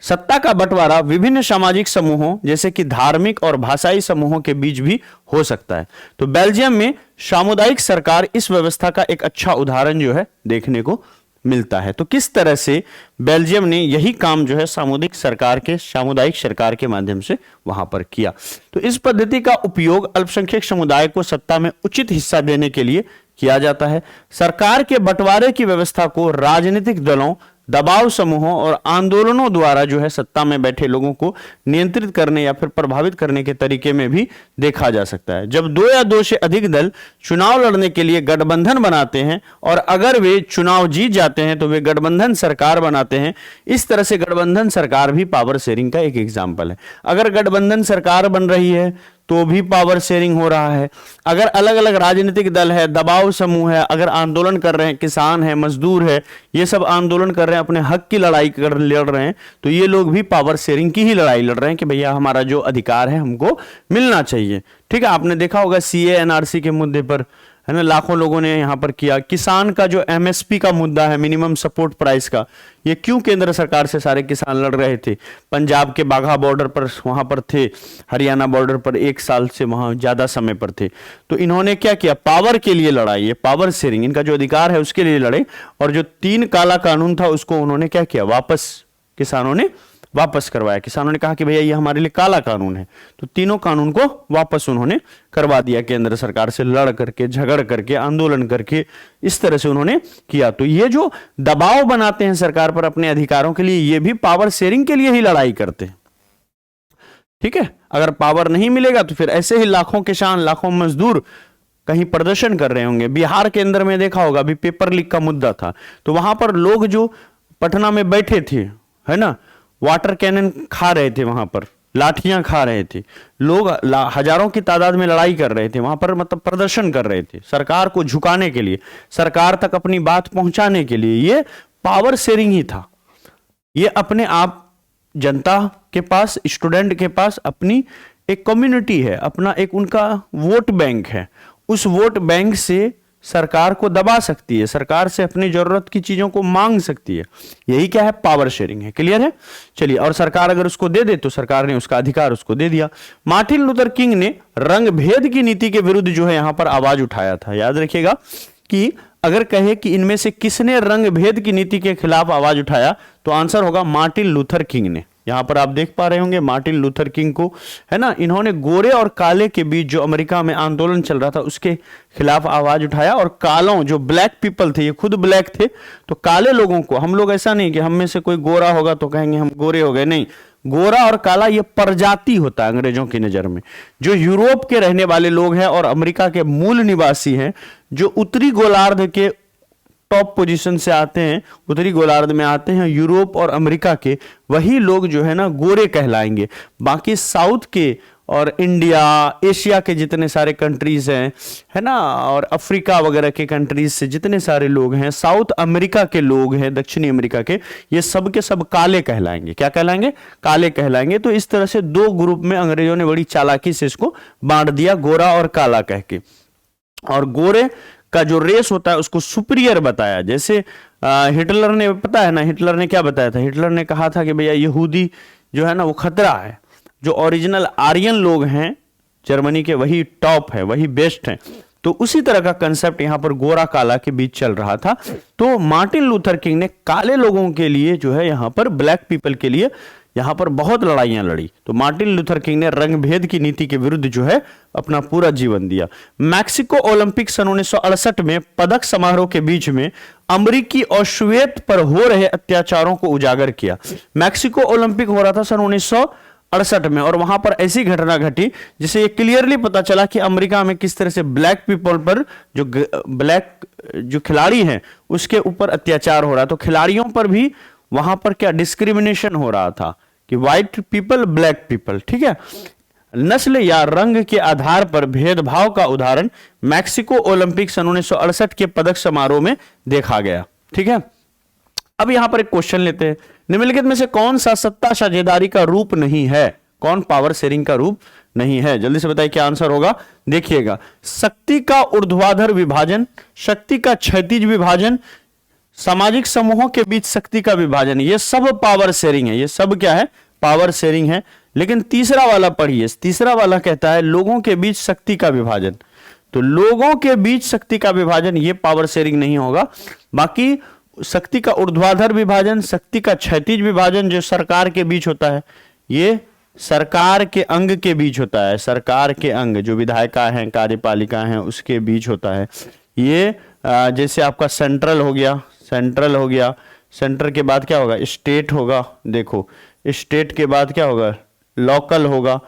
सत्ता का बंटवारा विभिन्न सामाजिक समूहों जैसे कि धार्मिक और भाषाई समूहों के बीच भी हो सकता है। तो बेल्जियम में सामुदायिक सरकार इस व्यवस्था का एक अच्छा उदाहरण जो है देखने को मिलता है। तो किस तरह से बेल्जियम ने यही काम जो है सामुदायिक सरकार के माध्यम से वहां पर किया। तो इस पद्धति का उपयोग अल्पसंख्यक समुदाय को सत्ता में उचित हिस्सा देने के लिए किया जाता है। सरकार के बंटवारे की व्यवस्था को राजनीतिक दलों, दबाव समूहों और आंदोलनों द्वारा जो है सत्ता में बैठे लोगों को नियंत्रित करने या फिर प्रभावित करने के तरीके में भी देखा जा सकता है। जब दो या दो से अधिक दल चुनाव लड़ने के लिए गठबंधन बनाते हैं और अगर वे चुनाव जीत जाते हैं तो वे गठबंधन सरकार बनाते हैं। इस तरह से गठबंधन सरकार भी पावर शेयरिंग का एक एग्जाम्पल है। अगर गठबंधन सरकार बन रही है तो भी पावर शेयरिंग हो रहा है। अगर अलग अलग राजनीतिक दल है, दबाव समूह है, अगर आंदोलन कर रहे हैं, किसान है, मजदूर है, ये सब आंदोलन कर रहे हैं, अपने हक की लड़ाई लड़ रहे हैं, तो ये लोग भी पावर शेयरिंग की ही लड़ाई लड़ रहे हैं कि भैया हमारा जो अधिकार है हमको मिलना चाहिए। ठीक है, आपने देखा होगा सीए एनआरसी के मुद्दे पर, है ना, लाखों लोगों ने यहां पर किया। किसान का जो एमएसपी का मुद्दा है, मिनिमम सपोर्ट प्राइस का, ये क्यों केंद्र सरकार से सारे किसान लड़ रहे थे? पंजाब के बाघा बॉर्डर पर वहां पर थे, हरियाणा बॉर्डर पर 1 साल से वहां ज्यादा समय पर थे। तो इन्होंने क्या किया? पावर के लिए लड़ाई, ये पावर शेयरिंग, इनका जो अधिकार है उसके लिए लड़े। और जो 3 काला कानून था उसको उन्होंने क्या किया? वापस किसानों ने वापस करवाया। किसानों ने कहा कि भैया ये हमारे लिए काला कानून है, तो तीनों कानून को वापस उन्होंने करवा दिया केंद्र सरकार से, लड़ करके, झगड़ करके, आंदोलन करके, इस तरह से उन्होंने किया। तो ये जो दबाव बनाते हैं सरकार पर अपने अधिकारों के लिए, ये भी पावर शेयरिंग के लिए ही लड़ाई करते हैं। ठीक है, अगर पावर नहीं मिलेगा तो फिर ऐसे ही लाखों किसान, लाखों मजदूर कहीं प्रदर्शन कर रहे होंगे। बिहार के अंदर में देखा होगा, अभी पेपर लीक का मुद्दा था, तो वहां पर लोग जो पटना में बैठे थे, है ना, वाटर कैनन खा रहे थे, वहां पर लाठियां खा रहे थे लोग, हजारों की तादाद में लड़ाई कर रहे थे वहां पर, मतलब प्रदर्शन कर रहे थे सरकार को झुकाने के लिए, सरकार तक अपनी बात पहुंचाने के लिए। ये पावर शेयरिंग ही था। ये अपने आप जनता के पास, स्टूडेंट के पास अपनी एक कम्युनिटी है, अपना एक उनका वोट बैंक है। उस वोट बैंक से सरकार को दबा सकती है, सरकार से अपनी जरूरत की चीजों को मांग सकती है। यही क्या है? पावर शेयरिंग है। क्लियर है? चलिए, और सरकार अगर उसको दे दे तो सरकार ने उसका अधिकार उसको दे दिया। मार्टिन लूथर किंग ने रंग भेद की नीति के विरुद्ध जो है यहां पर आवाज उठाया था। याद रखिएगा कि अगर कहे कि इनमें से किसने रंग भेद की नीति के खिलाफ आवाज उठाया तो आंसर होगा मार्टिन लूथर किंग ने। यहां पर आप देख पा रहे होंगे मार्टिन लूथर किंग को, है ना, इन्होंने गोरे और काले के बीच जो अमेरिका में आंदोलन चल रहा था उसके खिलाफ आवाज उठाया। और कालों, जो ब्लैक पीपल थे, ये खुद ब्लैक थे, तो काले लोगों को, हम लोग ऐसा नहीं कि हम में से कोई गोरा होगा तो कहेंगे हम गोरे हो गए, नहीं, गोरा और काला ये प्रजाति होता है अंग्रेजों की नजर में। जो यूरोप के रहने वाले लोग हैं और अमेरिका के मूल निवासी हैं, जो उत्तरी गोलार्ध के टॉप पोजीशन से आते हैं, उत्तरी गोलार्ध में आते हैं यूरोप और अमेरिका के, वही लोग जो है ना गोरे कहलाएंगे। बाकी साउथ के और इंडिया, एशिया के जितने सारे कंट्रीज हैं, है ना, और अफ्रीका वगैरह के कंट्रीज से जितने सारे लोग हैं, साउथ अमेरिका के लोग हैं, दक्षिणी अमेरिका के, ये सब के सब काले कहलाएंगे। क्या कहलाएंगे? काले कहलाएंगे। तो इस तरह से 2 ग्रुप में अंग्रेजों ने बड़ी चालाकी से इसको बांट दिया, गोरा और काला कह के। और गोरे का जो रेस होता है उसको सुपीरियर बताया। जैसे हिटलर ने, पता है ना, हिटलर ने क्या बताया था? हिटलर ने कहा था कि भैया यहूदी जो है ना वो खतरा है, जो ओरिजिनल आर्यन लोग हैं जर्मनी के वही टॉप है, वही बेस्ट है। तो उसी तरह का कंसेप्ट यहां पर गोरा काला के बीच चल रहा था। तो मार्टिन लूथर किंग ने काले लोगों के लिए जो है यहां पर, ब्लैक पीपल के लिए यहां पर बहुत लड़ाइयां लड़ी। तो मार्टिन लूथर किंग ने रंग भेद की नीति के विरुद्ध जो है अपना पूरा जीवन दिया। मैक्सिको ओलंपिक सन 1968 में पदक समारोह के बीच में अमेरिकी और श्वेत पर हो रहे अत्याचारों को उजागर किया। मैक्सिको ओलंपिक हो रहा था सन 1968 68 में, और वहां पर ऐसी घटना घटी जिससे ये क्लियरली पता चला कि अमेरिका में किस तरह से ब्लैक पीपल पर, जो ब्लैक जो खिलाड़ी हैं उसके ऊपर अत्याचार हो रहा, तो खिलाड़ियों पर भी वहां पर क्या डिस्क्रिमिनेशन हो रहा था कि व्हाइट पीपल ब्लैक पीपल, ठीक है। नस्ल या रंग के आधार पर भेदभाव का उदाहरण मैक्सिको ओलंपिक सन 1968 के पदक समारोह में देखा गया, ठीक है। अब यहां पर एक क्वेश्चन लेते हैं, निम्नलिखित में से कौन सा सत्ता साझेदारी का रूप नहीं है, कौन पावर शेयरिंग का रूप नहीं है, जल्दी से बताइए क्या आंसर होगा। देखिएगा, शक्ति का ऊर्ध्वाधर विभाजन, शक्ति का क्षैतिज विभाजन, सामाजिक समूहों के बीच शक्ति का विभाजन, ये सब पावर शेयरिंग है, ये सब क्या है, पावर शेयरिंग है। लेकिन तीसरा वाला पढ़िए, तीसरा वाला कहता है लोगों के बीच शक्ति का विभाजन, तो लोगों के बीच शक्ति का विभाजन ये पावर शेयरिंग नहीं होगा। बाकी शक्ति का ऊर्ध्वाधर विभाजन, शक्ति का क्षैतिज विभाजन जो सरकार के बीच होता है, ये सरकार के अंग के बीच होता है, सरकार के अंग जो विधायिका हैं, कार्यपालिका हैं, उसके बीच होता है। ये जैसे आपका सेंट्रल हो गया, सेंट्रल हो गया, सेंटर के बाद क्या होगा, स्टेट होगा, देखो स्टेट के बाद क्या होगा, लोकल होगा,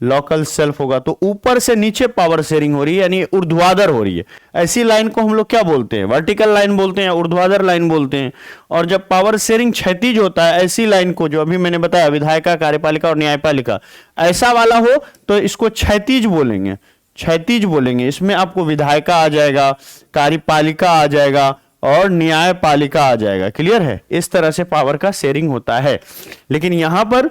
लोकल सेल्फ होगा। तो ऊपर से नीचे पावर शेयरिंग हो रही है, यानी ऊर्ध्वाधर हो रही है। ऐसी लाइन को हम लोग क्या बोलते हैं, वर्टिकल लाइन बोलते हैं, ऊर्ध्वाधर लाइन बोलते हैं। और जब पावर शेयरिंग क्षैतिज होता है, ऐसी लाइन को जो अभी मैंने बताया विधायिका, कार्यपालिका और न्यायपालिका, ऐसा वाला हो तो इसको क्षैतिज बोलेंगे, क्षैतिज बोलेंगे। इसमें आपको विधायिका आ जाएगा, कार्यपालिका आ जाएगा और न्यायपालिका आ जाएगा। क्लियर है, इस तरह से पावर का शेयरिंग होता है। लेकिन यहां पर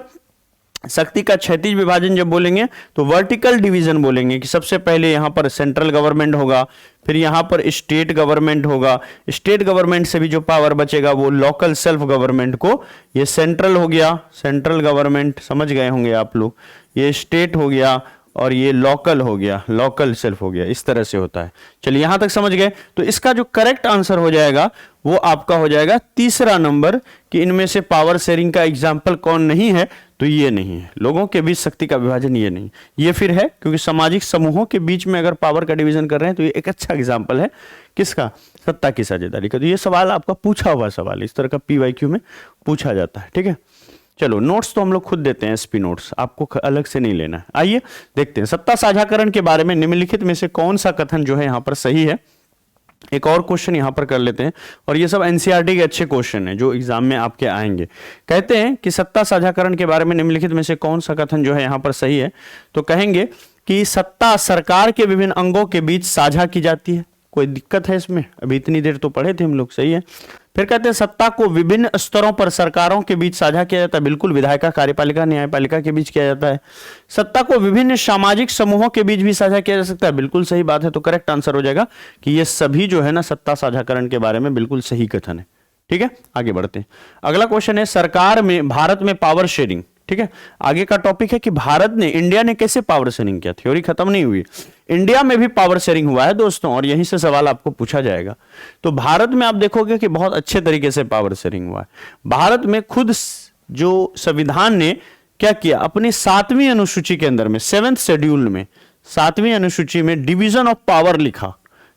शक्ति का क्षैतिज विभाजन जब बोलेंगे तो वर्टिकल डिवीजन बोलेंगे कि सबसे पहले यहां पर सेंट्रल गवर्नमेंट होगा, फिर यहां पर स्टेट गवर्नमेंट होगा, स्टेट गवर्नमेंट से भी जो पावर बचेगा वो लोकल सेल्फ गवर्नमेंट को, ये सेंट्रल हो गया, सेंट्रल गवर्नमेंट समझ गए होंगे आप लोग, ये स्टेट हो गया और ये लोकल हो गया, लोकल सेल्फ हो गया। इस तरह से होता है। चलिए यहां तक समझ गए। तो इसका जो करेक्ट आंसर हो जाएगा वो आपका हो जाएगा तीसरा नंबर, कि इनमें से पावर शेयरिंग का एग्जाम्पल कौन नहीं है, तो ये नहीं है, लोगों के बीच शक्ति का विभाजन ये नहीं, ये फिर है क्योंकि सामाजिक समूहों के बीच में अगर पावर का डिवीजन कर रहे हैं तो ये एक अच्छा एग्जाम्पल है किसका, सत्ता की साझेदारी का। तो ये सवाल आपका पूछा हुआ सवाल, इस तरह का PYQ में पूछा जाता है, ठीक है। चलो नोट्स तो हम लोग खुद देते हैं, SP नोट्स आपको अलग से नहीं लेना है। आइए देखते हैं सत्ता साझाकरण के बारे में निम्नलिखित में से कौन सा कथन जो है यहां पर सही है। एक और क्वेश्चन यहां पर कर लेते हैं, और ये सब NCERT के अच्छे क्वेश्चन हैं जो एग्जाम में आपके आएंगे। कहते हैं कि सत्ता साझाकरण के बारे में निम्नलिखित में से कौन सा कथन जो है यहां पर सही है, तो कहेंगे कि सत्ता सरकार के विभिन्न अंगों के बीच साझा की जाती है। कोई दिक्कत है इसमें, अभी इतनी देर तो पढ़े थे हम लोग, सही है। फिर कहते हैं सत्ता को विभिन्न स्तरों पर सरकारों के बीच साझा किया जाता है, बिल्कुल, विधायिका, कार्यपालिका, न्यायपालिका के बीच किया जाता है। सत्ता को विभिन्न सामाजिक समूहों के बीच भी साझा किया जा सकता है, बिल्कुल सही बात है। तो करेक्ट आंसर हो जाएगा कि ये सभी जो है ना सत्ता साझाकरण के बारे में बिल्कुल सही कथन है, ठीक है। आगे बढ़ते हैं, अगला क्वेश्चन है सरकार में, भारत में पावर शेयरिंग, ठीक है। आगे का टॉपिक है कि भारत ने, इंडिया ने कैसे पावर शेयरिंग किया, थ्योरी खत्म नहीं हुई, इंडिया में भी पावर शेयरिंग हुआ है दोस्तों, और यहीं से सवाल आपको पूछा जाएगा। तो भारत में आप देखोगे कि बहुत अच्छे तरीके से पावर शेयरिंग हुआ है। भारत में खुद जो संविधान ने क्या किया, अपनी 7वीं अनुसूची के अंदर में, 7th शेड्यूल में, 7वीं अनुसूची में डिवीजन ऑफ पावर लिखा।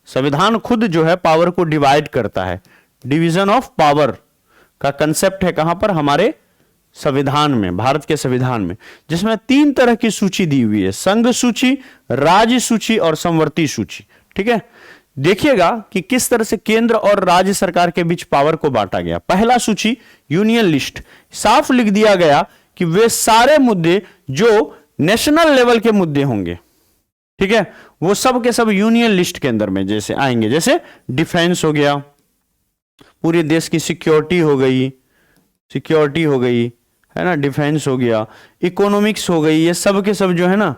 संविधान खुद जो है पावर को डिवाइड करता है, डिवीजन ऑफ पावर का कंसेप्ट है कहां पर, हमारे संविधान में, भारत के संविधान में, जिसमें 3 तरह की सूची दी हुई है, संघ सूची, राज्य सूची और समवर्ती सूची, ठीक है। देखिएगा कि किस तरह से केंद्र और राज्य सरकार के बीच पावर को बांटा गया। पहला सूची यूनियन लिस्ट, साफ लिख दिया गया कि वे सारे मुद्दे जो नेशनल लेवल के मुद्दे होंगे, ठीक है, वो सब के सब यूनियन लिस्ट के अंदर में जैसे आएंगे, जैसे डिफेंस हो गया, पूरे देश की सिक्योरिटी हो गई, सिक्योरिटी हो गई है ना, डिफेंस हो गया, इकोनॉमिक्स हो गई, ये सब के सब जो है ना,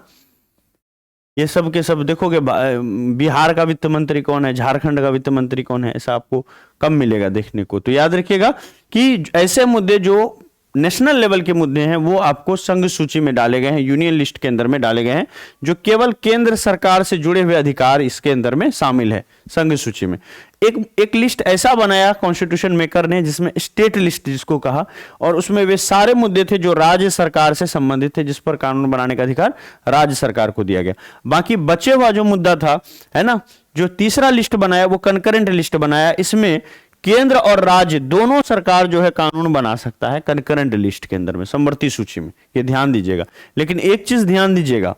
ये सब के सब देखोगे बिहार का वित्त मंत्री कौन है, झारखंड का वित्त मंत्री कौन है, ऐसा आपको कम मिलेगा देखने को। तो याद रखिएगा कि ऐसे मुद्दे जो नेशनल लेवल के मुद्दे हैं वो आपको संघ सूची में डाले गए हैं, यूनियन लिस्ट के अंदर में डाले गए हैं, जो केवल केंद्र सरकार से जुड़े हुए अधिकार इसके अंदर में शामिल है संघ सूची में। एक लिस्ट ऐसा बनाया कॉन्स्टिट्यूशन मेकर ने जिसमें स्टेट लिस्ट जिसको कहा, और उसमें वे सारे मुद्दे थे जो राज्य सरकार से संबंधित थे, जिस पर कानून बनाने का अधिकार राज्य सरकार को दिया गया। बाकी बचे हुआ जो मुद्दा था है ना, जो तीसरा लिस्ट बनाया वो कंकरेंट लिस्ट बनाया, इसमें केंद्र और राज्य दोनों सरकार जो है कानून बना सकता है कंकरेंट लिस्ट के अंदर में, समवर्ती सूची में, ये ध्यान दीजिएगा। लेकिन एक चीज ध्यान दीजिएगा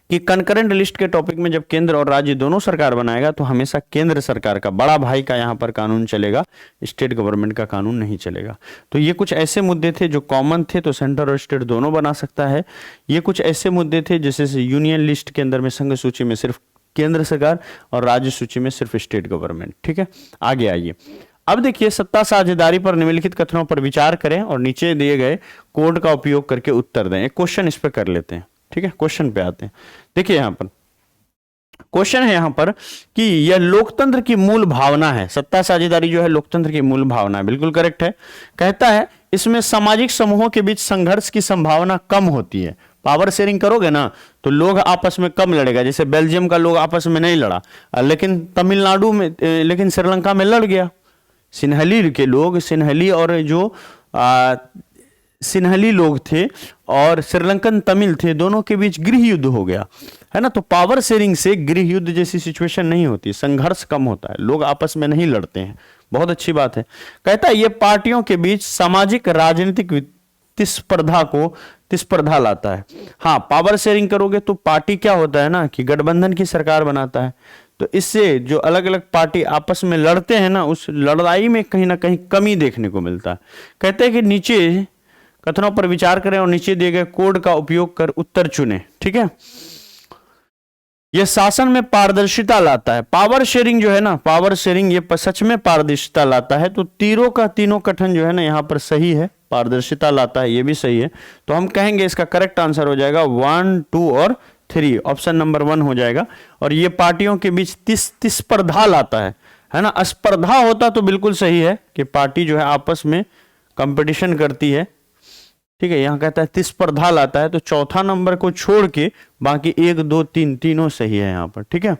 कि कंकरेंट लिस्ट के टॉपिक में जब केंद्र और राज्य दोनों सरकार बनाएगा तो हमेशा केंद्र सरकार का, बड़ा भाई का यहां पर कानून चलेगा, स्टेट गवर्नमेंट का कानून नहीं चलेगा। तो ये कुछ ऐसे मुद्दे थे जो कॉमन थे, तो सेंटर और स्टेट दोनों बना सकता है। ये कुछ ऐसे मुद्दे थे जैसे यूनियन लिस्ट के अंदर में संघ सूची में सिर्फ केंद्र सरकार और राज्य सूची में सिर्फ स्टेट गवर्नमेंट। ठीक है, आगे आइए। अब देखिए, सत्ता साझेदारी पर निम्नलिखित कथनों पर विचार करें और नीचे दिए गए कोड का उपयोग करके उत्तर दें। एक क्वेश्चन इस पर कर लेते हैं। ठीक है, क्वेश्चन पे आते हैं। देखिए यहां पर क्वेश्चन है यहां पर कि यह लोकतंत्र की मूल भावना है। सत्ता साझेदारी जो है लोकतंत्र की मूल भावना है, बिल्कुल करेक्ट है। कहता है इसमें सामाजिक समूहों के बीच संघर्ष की संभावना कम होती है। पावर शेयरिंग करोगे ना तो लोग आपस में कम लड़ेगा। जैसे बेल्जियम का लोग आपस में नहीं लड़ा, लेकिन तमिलनाडु में, लेकिन श्रीलंका में लड़ गया। सिन्हली के लोग, सिन्हली और जो सिन्हली लोग थे और श्रीलंकन तमिल थे, दोनों के बीच गृह युद्ध हो गया, है ना। तो पावर शेयरिंग से गृह युद्ध जैसी सिचुएशन नहीं होती, संघर्ष कम होता है, लोग आपस में नहीं लड़ते हैं। बहुत अच्छी बात है। कहता है ये पार्टियों के बीच सामाजिक राजनीतिक प्रतिस्पर्धा लाता है। हाँ, पावर शेयरिंग करोगे तो पार्टी क्या होता है ना कि गठबंधन की सरकार बनाता है, तो इससे जो अलग अलग पार्टी आपस में लड़ते हैं ना, उस लड़ाई में कहीं ना कहीं कमी देखने को मिलता है। कहते हैं कि नीचे कथनों पर विचार करें और नीचे दिए गए कोड का उपयोग कर उत्तर चुनें। ठीक है, यह शासन में पारदर्शिता लाता है। पावर शेयरिंग जो है ना, पावर शेयरिंग ये सच में पारदर्शिता लाता है। तो तीनों का तीनों कथन जो है ना यहाँ पर सही है, पारदर्शिता लाता है, ये भी सही है। तो हम कहेंगे इसका करेक्ट आंसर हो जाएगा 1, 2 और 3, ऑप्शन नंबर 1 हो जाएगा। और ये पार्टियों के बीच तिस्पर्धा लाता है ना। स्पर्धा होता तो बिल्कुल सही है कि पार्टी जो है आपस में कंपटीशन करती है। ठीक है, यहां कहता है तिस्पर्धा लाता है, तो चौथा नंबर को छोड़ के बाकी 1, 2, 3 तीनों सही है यहां पर। ठीक है,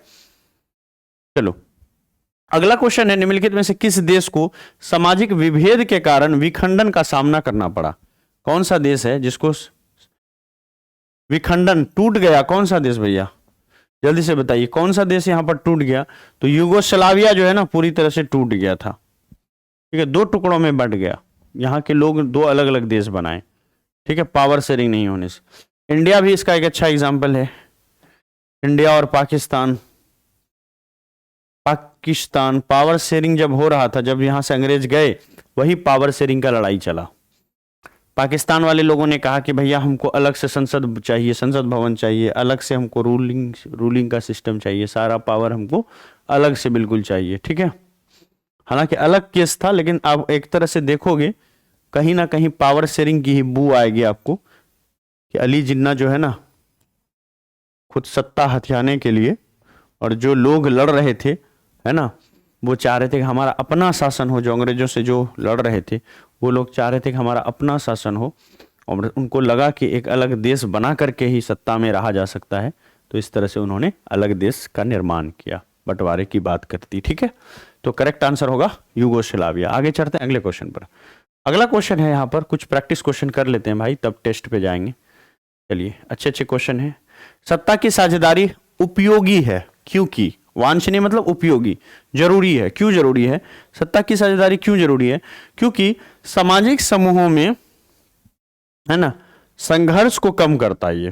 चलो अगला क्वेश्चन है निम्नलिखित में से किस देश को सामाजिक विभेद के कारण विखंडन का सामना करना पड़ा। कौन सा देश है जिसको विखंडन, टूट गया, कौन सा देश भैया, जल्दी से बताइए कौन सा देश यहां पर टूट गया। तो यूगोस्लाविया जो है ना पूरी तरह से टूट गया था। ठीक है, 2 टुकड़ों में बंट गया, यहां के लोग 2 अलग अलग देश बनाए। ठीक है, पावर शेयरिंग नहीं होने से। इंडिया भी इसका एक अच्छा एग्जाम्पल है। इंडिया और पाकिस्तान पावर शेयरिंग जब हो रहा था, जब यहां से अंग्रेज गए, वही पावर शेयरिंग का लड़ाई चला। पाकिस्तान वाले लोगों ने कहा कि भैया हमको अलग से संसद चाहिए, संसद भवन चाहिए, अलग से हमको रूलिंग का सिस्टम चाहिए, सारा पावर हमको अलग से बिल्कुल चाहिए। ठीक है, हालांकि अलग केस था, लेकिन आप एक तरह से देखोगे कहीं ना कहीं पावर शेयरिंग की ही बू आएगी आपको कि अली जिन्ना जो है ना खुद सत्ता हथियाने के लिए, और जो लोग लड़ रहे थे, है ना, वो चाह रहे थे कि हमारा अपना शासन हो। जो अंग्रेजों से जो लड़ रहे थे वो लोग चाह रहे थे कि हमारा अपना शासन हो, और उनको लगा कि एक अलग देश बना करके ही सत्ता में रहा जा सकता है। तो इस तरह से उन्होंने अलग देश का निर्माण किया, बंटवारे की बात करती। ठीक है, तो करेक्ट आंसर होगा यूगोस्लाविया। आगे चलते हैं अगले क्वेश्चन पर। अगला क्वेश्चन है यहाँ पर, कुछ प्रैक्टिस क्वेश्चन कर लेते हैं भाई, तब टेस्ट पे जाएंगे। चलिए, अच्छे अच्छे क्वेश्चन है। सत्ता की साझेदारी उपयोगी है क्योंकि, वांछनीय मतलब उपयोगी, जरूरी है। क्यों जरूरी है सत्ता की साझेदारी, क्यों जरूरी है? क्योंकि सामाजिक समूहों में, है ना, संघर्ष को कम करता है ये।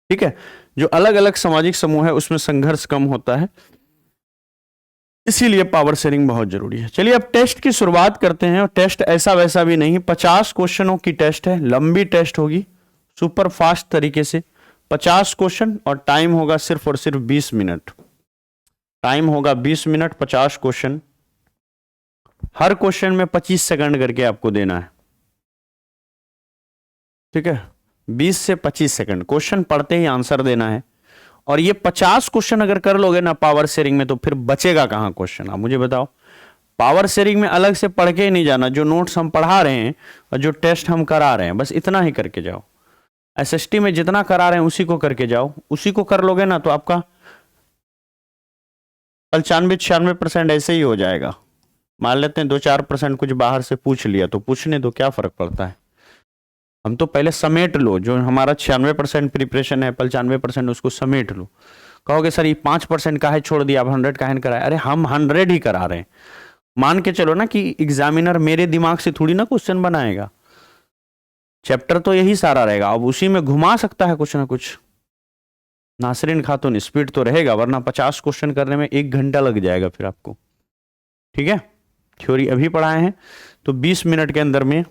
ठीक है, जो अलग अलग सामाजिक समूह है उसमें संघर्ष कम होता है, इसीलिए पावर शेयरिंग बहुत जरूरी है। चलिए अब टेस्ट की शुरुआत करते हैं। और टेस्ट ऐसा वैसा भी नहीं, 50 क्वेश्चनों की टेस्ट है, लंबी टेस्ट होगी, सुपर फास्ट तरीके से 50 क्वेश्चन, और टाइम होगा सिर्फ और सिर्फ 20 मिनट। टाइम होगा 20 मिनट, 50 क्वेश्चन, हर क्वेश्चन में 25 सेकंड करके आपको देना है। ठीक है, 20 से 25 सेकंड, क्वेश्चन पढ़ते ही आंसर देना है। और ये 50 क्वेश्चन अगर कर लोगे ना पावर शेयरिंग में, तो फिर बचेगा कहां क्वेश्चन, आप मुझे बताओ। पावर शेयरिंग में अलग से पढ़ के ही नहीं जाना, जो नोट्स हम पढ़ा रहे हैं और जो टेस्ट हम करा रहे हैं, बस इतना ही करके जाओ। एसएसटी में जितना करा रहे हैं उसी को करके जाओ, उसी को कर लोगे ना तो आपका 95-96% ऐसे ही हो जाएगा। मान लेते हैं 2-4% कुछ बाहर से पूछ लिया, तो पूछने दो, क्या फर्क पड़ता है। हम तो पहले समेट लो, जो हमारा 96% प्रिपरेशन है, 95% उसको समेट लो। कहोगे सर ये 5% का है छोड़ दिया, अब 100 का है कराया। अरे हम 100 ही करा रहे हैं। मान के चलो ना कि एग्जामिनर मेरे दिमाग से थोड़ी ना क्वेश्चन बनाएगा, चैप्टर तो यही सारा रहेगा, अब उसी में घुमा सकता है कुछ ना कुछ। नासरीन खातून स्पीड तो रहेगा, वरना 50 क्वेश्चन करने में 1 घंटा लग जाएगा फिर आपको। ठीक है, थ्योरी अभी पढ़ाए हैं तो 20 मिनट के अंदर में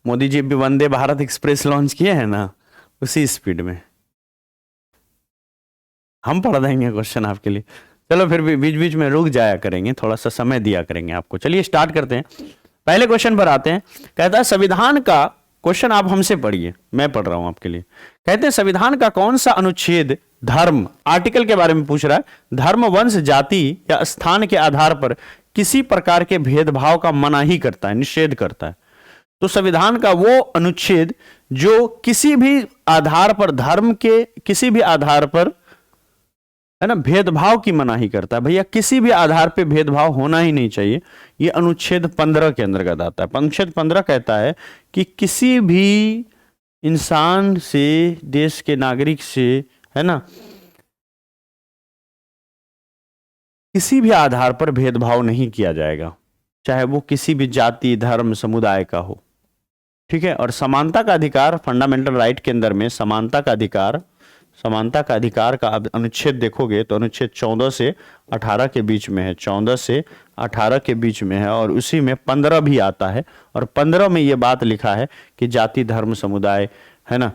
मोदी जी भी वंदे भारत एक्सप्रेस लॉन्च किए हैं ना, उसी स्पीड में हम पढ़ देंगे क्वेश्चन आपके लिए। चलो फिर भी बीच बीच में रुक जाया करेंगे, थोड़ा सा समय दिया करेंगे आपको। चलिए स्टार्ट करते हैं, पहले क्वेश्चन पर आते हैं। कहता है संविधान का, क्वेश्चन आप हमसे पढ़िए, मैं पढ़ रहा हूं आपके लिए। कहते हैं संविधान का कौन सा अनुच्छेद धर्म, आर्टिकल के बारे में पूछ रहा है, धर्म, वंश, जाति या स्थान के आधार पर किसी प्रकार के भेदभाव का मनाही करता है, निषेध करता है। तो संविधान का वो अनुच्छेद जो किसी भी आधार पर, धर्म के किसी भी आधार पर, है ना, भेदभाव की मनाही करता है। भैया किसी भी आधार पे भेदभाव होना ही नहीं चाहिए। ये अनुच्छेद 15 के अंतर्गत आता है। अनुच्छेद 15 कहता है कि किसी भी इंसान से, देश के नागरिक से, है ना, किसी भी आधार पर भेदभाव नहीं किया जाएगा, चाहे वो किसी भी जाति, धर्म, समुदाय का हो। ठीक है, और समानता का अधिकार, फंडामेंटल राइट के अंदर में समानता का अधिकार, समानता का अधिकार का अनुच्छेद देखोगे तो अनुच्छेद 14 से 18 के बीच में है, 14 से 18 के बीच में है, और उसी में 15 भी आता है। और 15 में यह बात लिखा है कि जाति, धर्म, समुदाय, है ना,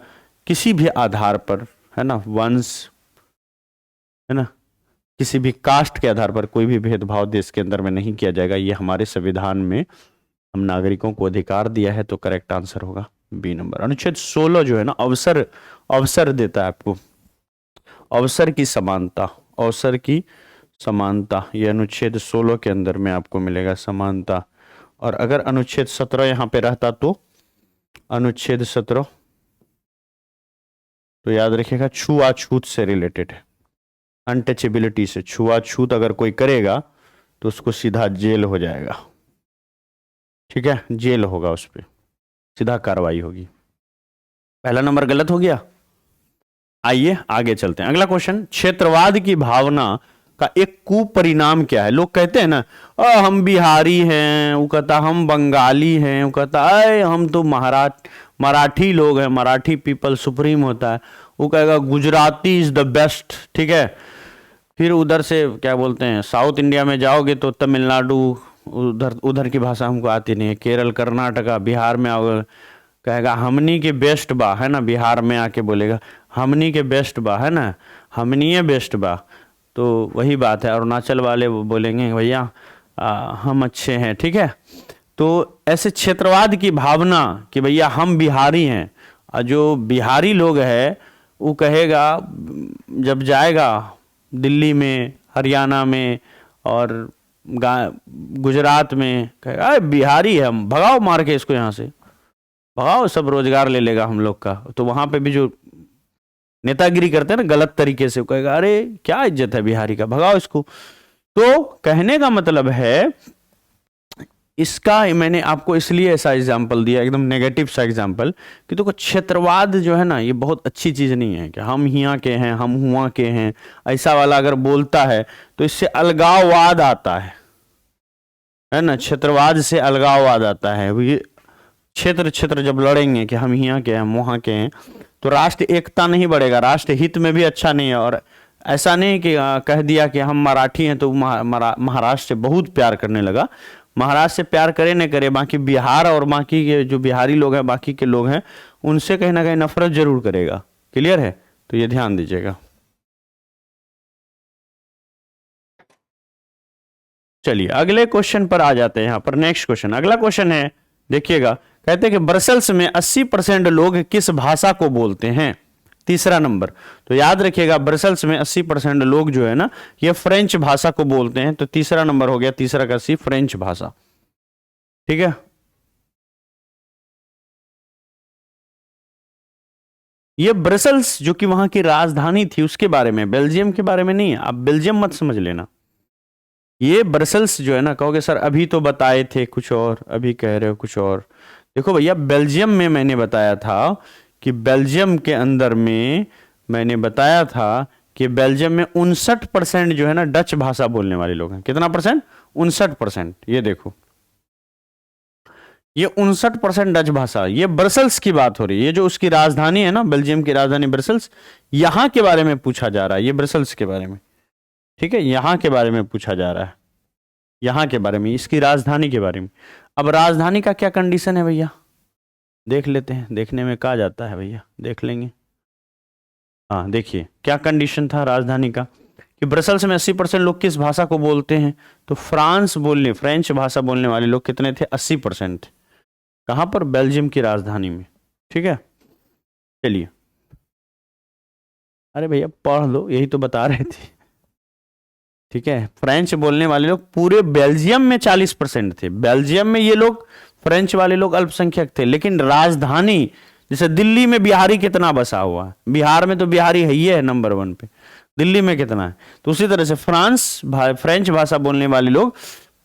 किसी भी आधार पर, है ना, वंश, है ना, किसी भी कास्ट के आधार पर कोई भी भेदभाव देश के अंदर में नहीं किया जाएगा। ये हमारे संविधान में हम नागरिकों को अधिकार दिया है। तो करेक्ट आंसर होगा बी नंबर। अनुच्छेद 16 जो है ना, अवसर, अवसर देता है आपको, अवसर की समानता, अवसर की समानता, यह अनुच्छेद 16 के अंदर में आपको मिलेगा, समानता। और अगर अनुच्छेद 17 यहां पे रहता तो अनुच्छेद 17 तो याद रखिएगा छुआछूत से रिलेटेड है, अनटचेबिलिटी से। छुआछूत अगर कोई करेगा तो उसको सीधा जेल हो जाएगा। ठीक है, जेल होगा, उस पर सीधा कार्रवाई होगी। पहला नंबर गलत हो गया। आइए आगे चलते हैं, अगला क्वेश्चन। क्षेत्रवाद की भावना का एक कुपरिणाम क्या है? लोग कहते हैं ना, हम बिहारी हैं, वो कहता हम बंगाली हैं, वो कहता है हम तो मराठी लोग हैं, मराठी पीपल सुप्रीम होता है, वो कहेगा गुजराती इज द बेस्ट। ठीक है, फिर उधर से क्या बोलते हैं, साउथ इंडिया में जाओगे तो तमिलनाडु, उधर की भाषा हमको आती नहीं है, केरल, कर्नाटका, बिहार में आओगे कहेगा हमनी के बेस्ट बा, है ना, बिहार में आके बोलेगा हमनी के बेस्ट बा, है ना, हमनी बेस्ट बा। तो वही बात है, अरुणाचल वाले बोलेंगे भैया हम अच्छे हैं। ठीक है, तो ऐसे क्षेत्रवाद की भावना कि भैया हम बिहारी हैं, और जो बिहारी लोग है वो कहेगा, जब जाएगा दिल्ली में, हरियाणा में और गुजरात में, कहेगा बिहारी है, हम भगाओ मार के इसको यहाँ से, भगाओ, सब रोजगार ले लेगा हम लोग का। तो वहां पे भी जो नेतागिरी करते हैं ना गलत तरीके से, कहेगा अरे क्या इज्जत है बिहारी का, भगाओ इसको। तो कहने का मतलब है, इसका मैंने आपको इसलिए ऐसा एग्जाम्पल दिया, एकदम नेगेटिव सा एग्जाम्पल, कि तो क्षेत्रवाद जो है ना, ये बहुत अच्छी चीज नहीं है कि हम यहाँ के हैं, हम हुआ के हैं, ऐसा वाला अगर बोलता है तो इससे अलगाववाद आता है ना, क्षेत्रवाद से अलगाववाद आता है। ये क्षेत्र जब लड़ेंगे कि हम यहाँ के हैं, हम वहाँ के हैं, तो राष्ट्र एकता नहीं बढ़ेगा, राष्ट्र हित में भी अच्छा नहीं है। और ऐसा नहीं कि कह दिया कि हम मराठी हैं तो महाराष्ट्र से बहुत प्यार करने लगा, महाराष्ट्र से प्यार करे न करे, बाकी बिहार और बाकी के जो बिहारी लोग हैं, बाकी के लोग हैं, उनसे कहीं ना कहीं नफरत जरूर करेगा। क्लियर है? तो ये ध्यान दीजिएगा। चलिए अगले क्वेश्चन पर आ जाते हैं। यहाँ पर नेक्स्ट क्वेश्चन, अगला क्वेश्चन है, देखिएगा, कहते हैं कि ब्रसेल्स में 80% लोग किस भाषा को बोलते हैं? तीसरा नंबर। तो याद रखिएगा, ब्रसेल्स में 80% लोग जो है ना, ये फ्रेंच भाषा को बोलते हैं। तो तीसरा नंबर हो गया, तीसरा का सी, फ्रेंच भाषा। ठीक है, ये ब्रसेल्स जो कि वहां की राजधानी थी उसके बारे में, बेल्जियम के बारे में नहीं है। आप बेल्जियम मत समझ लेना, ये ब्रसेल्स जो है ना, कहोगे सर अभी तो बताए थे कुछ और, अभी कह रहे हो कुछ और। देखो भैया, बेल्जियम में मैंने बताया था कि बेल्जियम के अंदर में मैंने बताया था कि बेल्जियम में 59% जो है ना डच भाषा बोलने वाले लोग हैं। कितना परसेंट? 59%। ये देखो, ये 59% डच भाषा। ये ब्रसल्स की बात हो रही है, ये जो उसकी राजधानी है ना, बेल्जियम की राजधानी ब्रसल्स, यहां के बारे में पूछा जा रहा है, ये ब्रसल्स के बारे में, ठीक है, यहां के बारे में पूछा जा रहा है, यहां के बारे में, इसकी राजधानी के बारे में। अब राजधानी का क्या कंडीशन है भैया, देख लेते हैं, देखने में कहा जाता है भैया, देख लेंगे। हाँ देखिए क्या कंडीशन था राजधानी का, कि ब्रसल्स में 80% लोग किस भाषा को बोलते हैं, तो फ्रेंच भाषा बोलने वाले लोग कितने थे? 80% थे। कहां पर? बेल्जियम की राजधानी में, ठीक है। चलिए, अरे भैया पढ़ लो, यही तो बता रहे थे, ठीक है। फ्रेंच बोलने वाले लोग पूरे बेल्जियम में 40% थे। बेल्जियम में ये लोग, फ्रेंच वाले लोग अल्पसंख्यक थे, लेकिन राजधानी, जैसे दिल्ली में बिहारी कितना बसा हुआ है, बिहार में तो बिहारी है ही है नंबर 1 पे, दिल्ली में कितना है। तो उसी तरह से फ्रेंच भाषा बोलने वाले लोग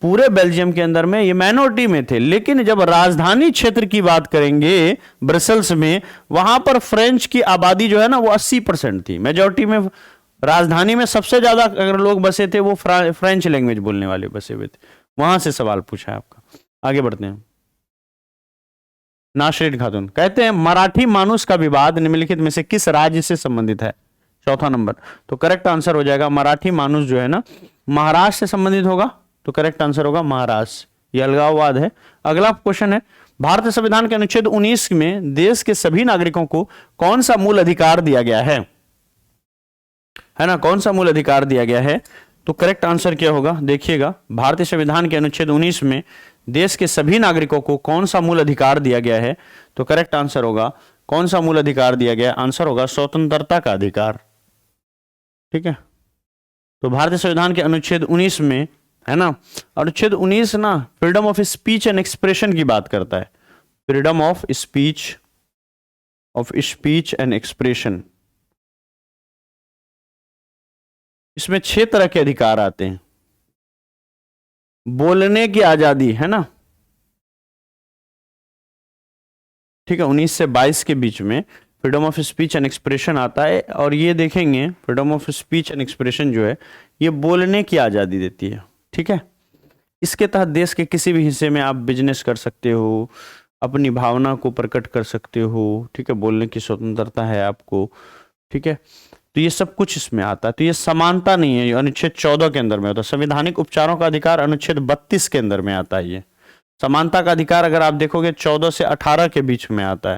पूरे बेल्जियम के अंदर में ये माइनॉरिटी में थे, लेकिन जब राजधानी क्षेत्र की बात करेंगे ब्रसल्स में, वहां पर फ्रेंच की आबादी जो है ना वो 80% थी। मेजॉरिटी में राजधानी में सबसे ज्यादा अगर लोग बसे थे वो फ्रेंच लैंग्वेज बोलने वाले बसे हुए थे। वहां से सवाल पूछा है आपका। आगे बढ़ते हैं। नाशरीन खातून कहते हैं मराठी मानुस का विवाद निम्नलिखित में से किस राज्य से संबंधित है? चौथा नंबर। तो करेक्ट आंसर हो जाएगा मराठी मानुस जो है ना महाराष्ट्र से संबंधित होगा, तो करेक्ट आंसर होगा महाराष्ट्र। ये अलगाववाद है। अगला क्वेश्चन है, भारतीय संविधान के अनुच्छेद 19 में देश के सभी नागरिकों को कौन सा मूल अधिकार दिया गया है ना, कौन सा मूल अधिकार दिया गया है? तो करेक्ट आंसर क्या होगा, देखिएगा, भारतीय संविधान के अनुच्छेद 19 में देश के सभी नागरिकों को कौन सा मूल अधिकार दिया गया है? तो करेक्ट आंसर होगा, कौन सा मूल अधिकार दिया गया? आंसर होगा स्वतंत्रता का अधिकार, ठीक है। तो भारतीय संविधान के अनुच्छेद 19 में है ना, अनुच्छेद 19 ना freedom of speech and expression की बात करता है, freedom of speech and expression. इसमें 6 तरह के अधिकार आते हैं। बोलने की आजादी है ना, ठीक है, 19 से 22 के बीच में freedom of speech and expression आता है, और ये देखेंगे freedom of speech and expression जो है ये बोलने की आजादी देती है, ठीक है। इसके तहत देश के किसी भी हिस्से में आप बिजनेस कर सकते हो, अपनी भावना को प्रकट कर सकते हो, ठीक है, बोलने की स्वतंत्रता है आपको, ठीक है। तो ये सब कुछ इसमें आता है। तो ये समानता नहीं है, अनुच्छेद 14 के अंदर में होता है। संवैधानिक उपचारों का अधिकार अनुच्छेद 32 के अंदर में आता है। ये समानता का अधिकार अगर आप देखोगे 14 से 18 के बीच में आता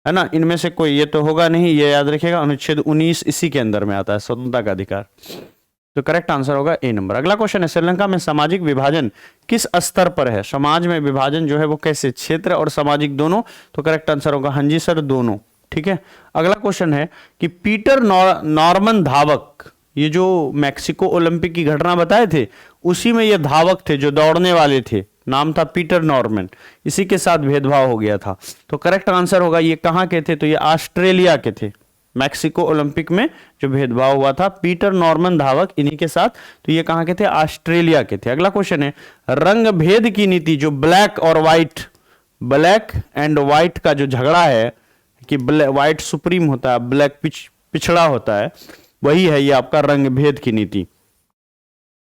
है ना, इनमें से कोई ये तो होगा नहीं, ये याद रखिएगा, अनुच्छेद 19 इसी के अंदर में आता है, स्वतंत्रता का अधिकार। तो करेक्ट आंसर होगा ए नंबर। अगला क्वेश्चन है, श्रीलंका में सामाजिक विभाजन किस स्तर पर है? समाज में विभाजन जो है वो कैसे, क्षेत्र और सामाजिक दोनों? तो करेक्ट आंसर होगा हाँ जी सर, दोनों, ठीक है। अगला क्वेश्चन है कि पीटर नॉर्मन धावक, ये जो मैक्सिको ओलंपिक की घटना बताए थे उसी में ये धावक थे जो दौड़ने वाले थे, नाम था पीटर नॉर्मन, इसी के साथ भेदभाव हो गया था। तो करेक्ट आंसर होगा ये कहां के थे? तो ये ऑस्ट्रेलिया के थे। मैक्सिको ओलंपिक में जो भेदभाव हुआ था पीटर नॉर्मन धावक इन्हीं के साथ, तो ये कहां के थे? ऑस्ट्रेलिया के थे। अगला क्वेश्चन है, रंग भेद की नीति जो ब्लैक एंड व्हाइट का जो झगड़ा है कि व्हाइट सुप्रीम होता है, ब्लैक पिछड़ा होता है, वही है ये आपका रंग भेद की नीति।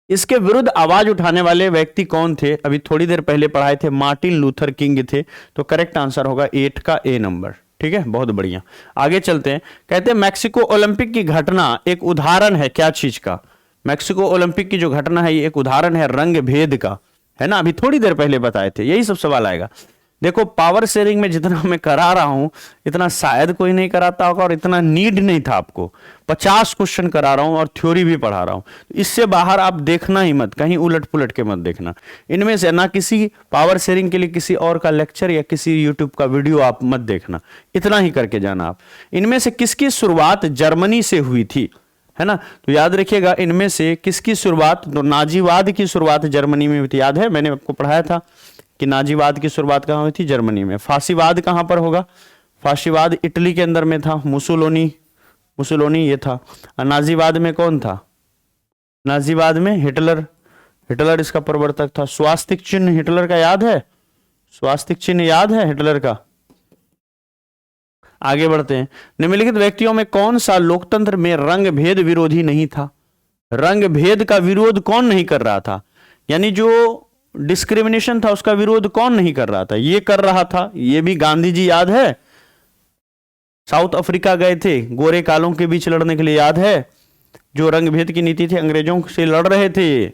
इसके विरुद्ध आवाज उठाने वाले व्यक्ति कौन थे? अभी थोड़ी देर पहले पढ़ाए थे, मार्टिन लूथर किंग थे। तो करेक्ट आंसर होगा 8 का ए नंबर, ठीक है, बहुत बढ़िया। आगे चलते हैं। कहते हैं मैक्सिको ओलंपिक की घटना एक उदाहरण है क्या चीज का? मैक्सिको ओलंपिक की जो घटना है ये एक उदाहरण है रंग भेद का, है ना, अभी थोड़ी देर पहले बताए थे। यही सब सवाल आएगा। देखो पावर शेयरिंग में जितना मैं करा रहा हूं इतना शायद कोई नहीं कराता होगा, और इतना नीड नहीं था आपको। 50 क्वेश्चन करा रहा हूं और थ्योरी भी पढ़ा रहा हूं, इससे बाहर आप देखना ही मत, कहीं उलट पुलट के मत देखना। इनमें से ना किसी पावर शेयरिंग के लिए किसी और का लेक्चर या किसी यूट्यूब का वीडियो आप मत देखना, इतना ही करके जाना आप। इनमें से किसकी शुरुआत जर्मनी से हुई थी, है ना? तो याद रखिएगा इनमें से किसकी शुरुआत, तो नाजीवाद की शुरुआत जर्मनी में हुई थी। याद है मैंने आपको पढ़ाया था कि नाजीवाद की शुरुआत कहां हुई थी? जर्मनी में। फांसीवाद कहां पर होगा? फांसीवाद इटली के अंदर में था, मुसोलिनी ये था। और नाजीवाद में कौन था? नाजीवाद में हिटलर इसका प्रवर्तक था। स्वास्तिक चिन्ह हिटलर का याद है? स्वास्तिक चिन्ह याद है हिटलर का? आगे बढ़ते हैं। निम्नलिखित व्यक्तियों में कौन सा लोकतंत्र में रंग भेद विरोधी नहीं था? रंग भेद का विरोध कौन नहीं कर रहा था? यानी जो डिस्क्रिमिनेशन था उसका विरोध कौन नहीं कर रहा था? ये कर रहा था, ये भी गांधी जी याद है, साउथ अफ्रीका गए थे गोरे कालों के बीच लड़ने के लिए, याद है? जो रंग भेद की नीति थी, अंग्रेजों से लड़ रहे थे,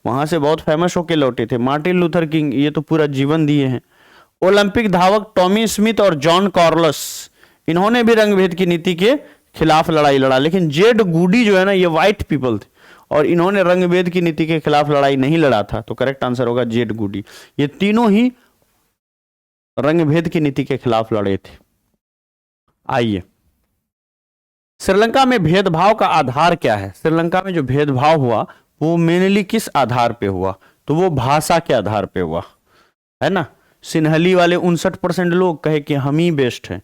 वहां से बहुत फेमस होके लौटे थे। मार्टिन लूथर किंग, ये तो पूरा जीवन दिए हैं। ओलंपिक धावक टॉमी स्मिथ और जॉन कार्लस, इन्होंने भी रंग भेद की नीति के खिलाफ लड़ाई लड़ा। लेकिन जेड गूडी जो है ना, ये व्हाइट पीपल थे और इन्होंने रंग भेद की नीति के खिलाफ लड़ाई नहीं लड़ा था। तो करेक्ट आंसर होगा जेड गूडी। ये तीनों ही रंग भेद की नीति के खिलाफ लड़े थे। आइए, श्रीलंका में भेदभाव का आधार क्या है? श्रीलंका में जो भेदभाव हुआ वो मेनली किस आधार पे हुआ? तो वो भाषा के आधार पे हुआ, है ना। सिन्हली वाले 59% लोग कहे कि हम ही बेस्ट हैं,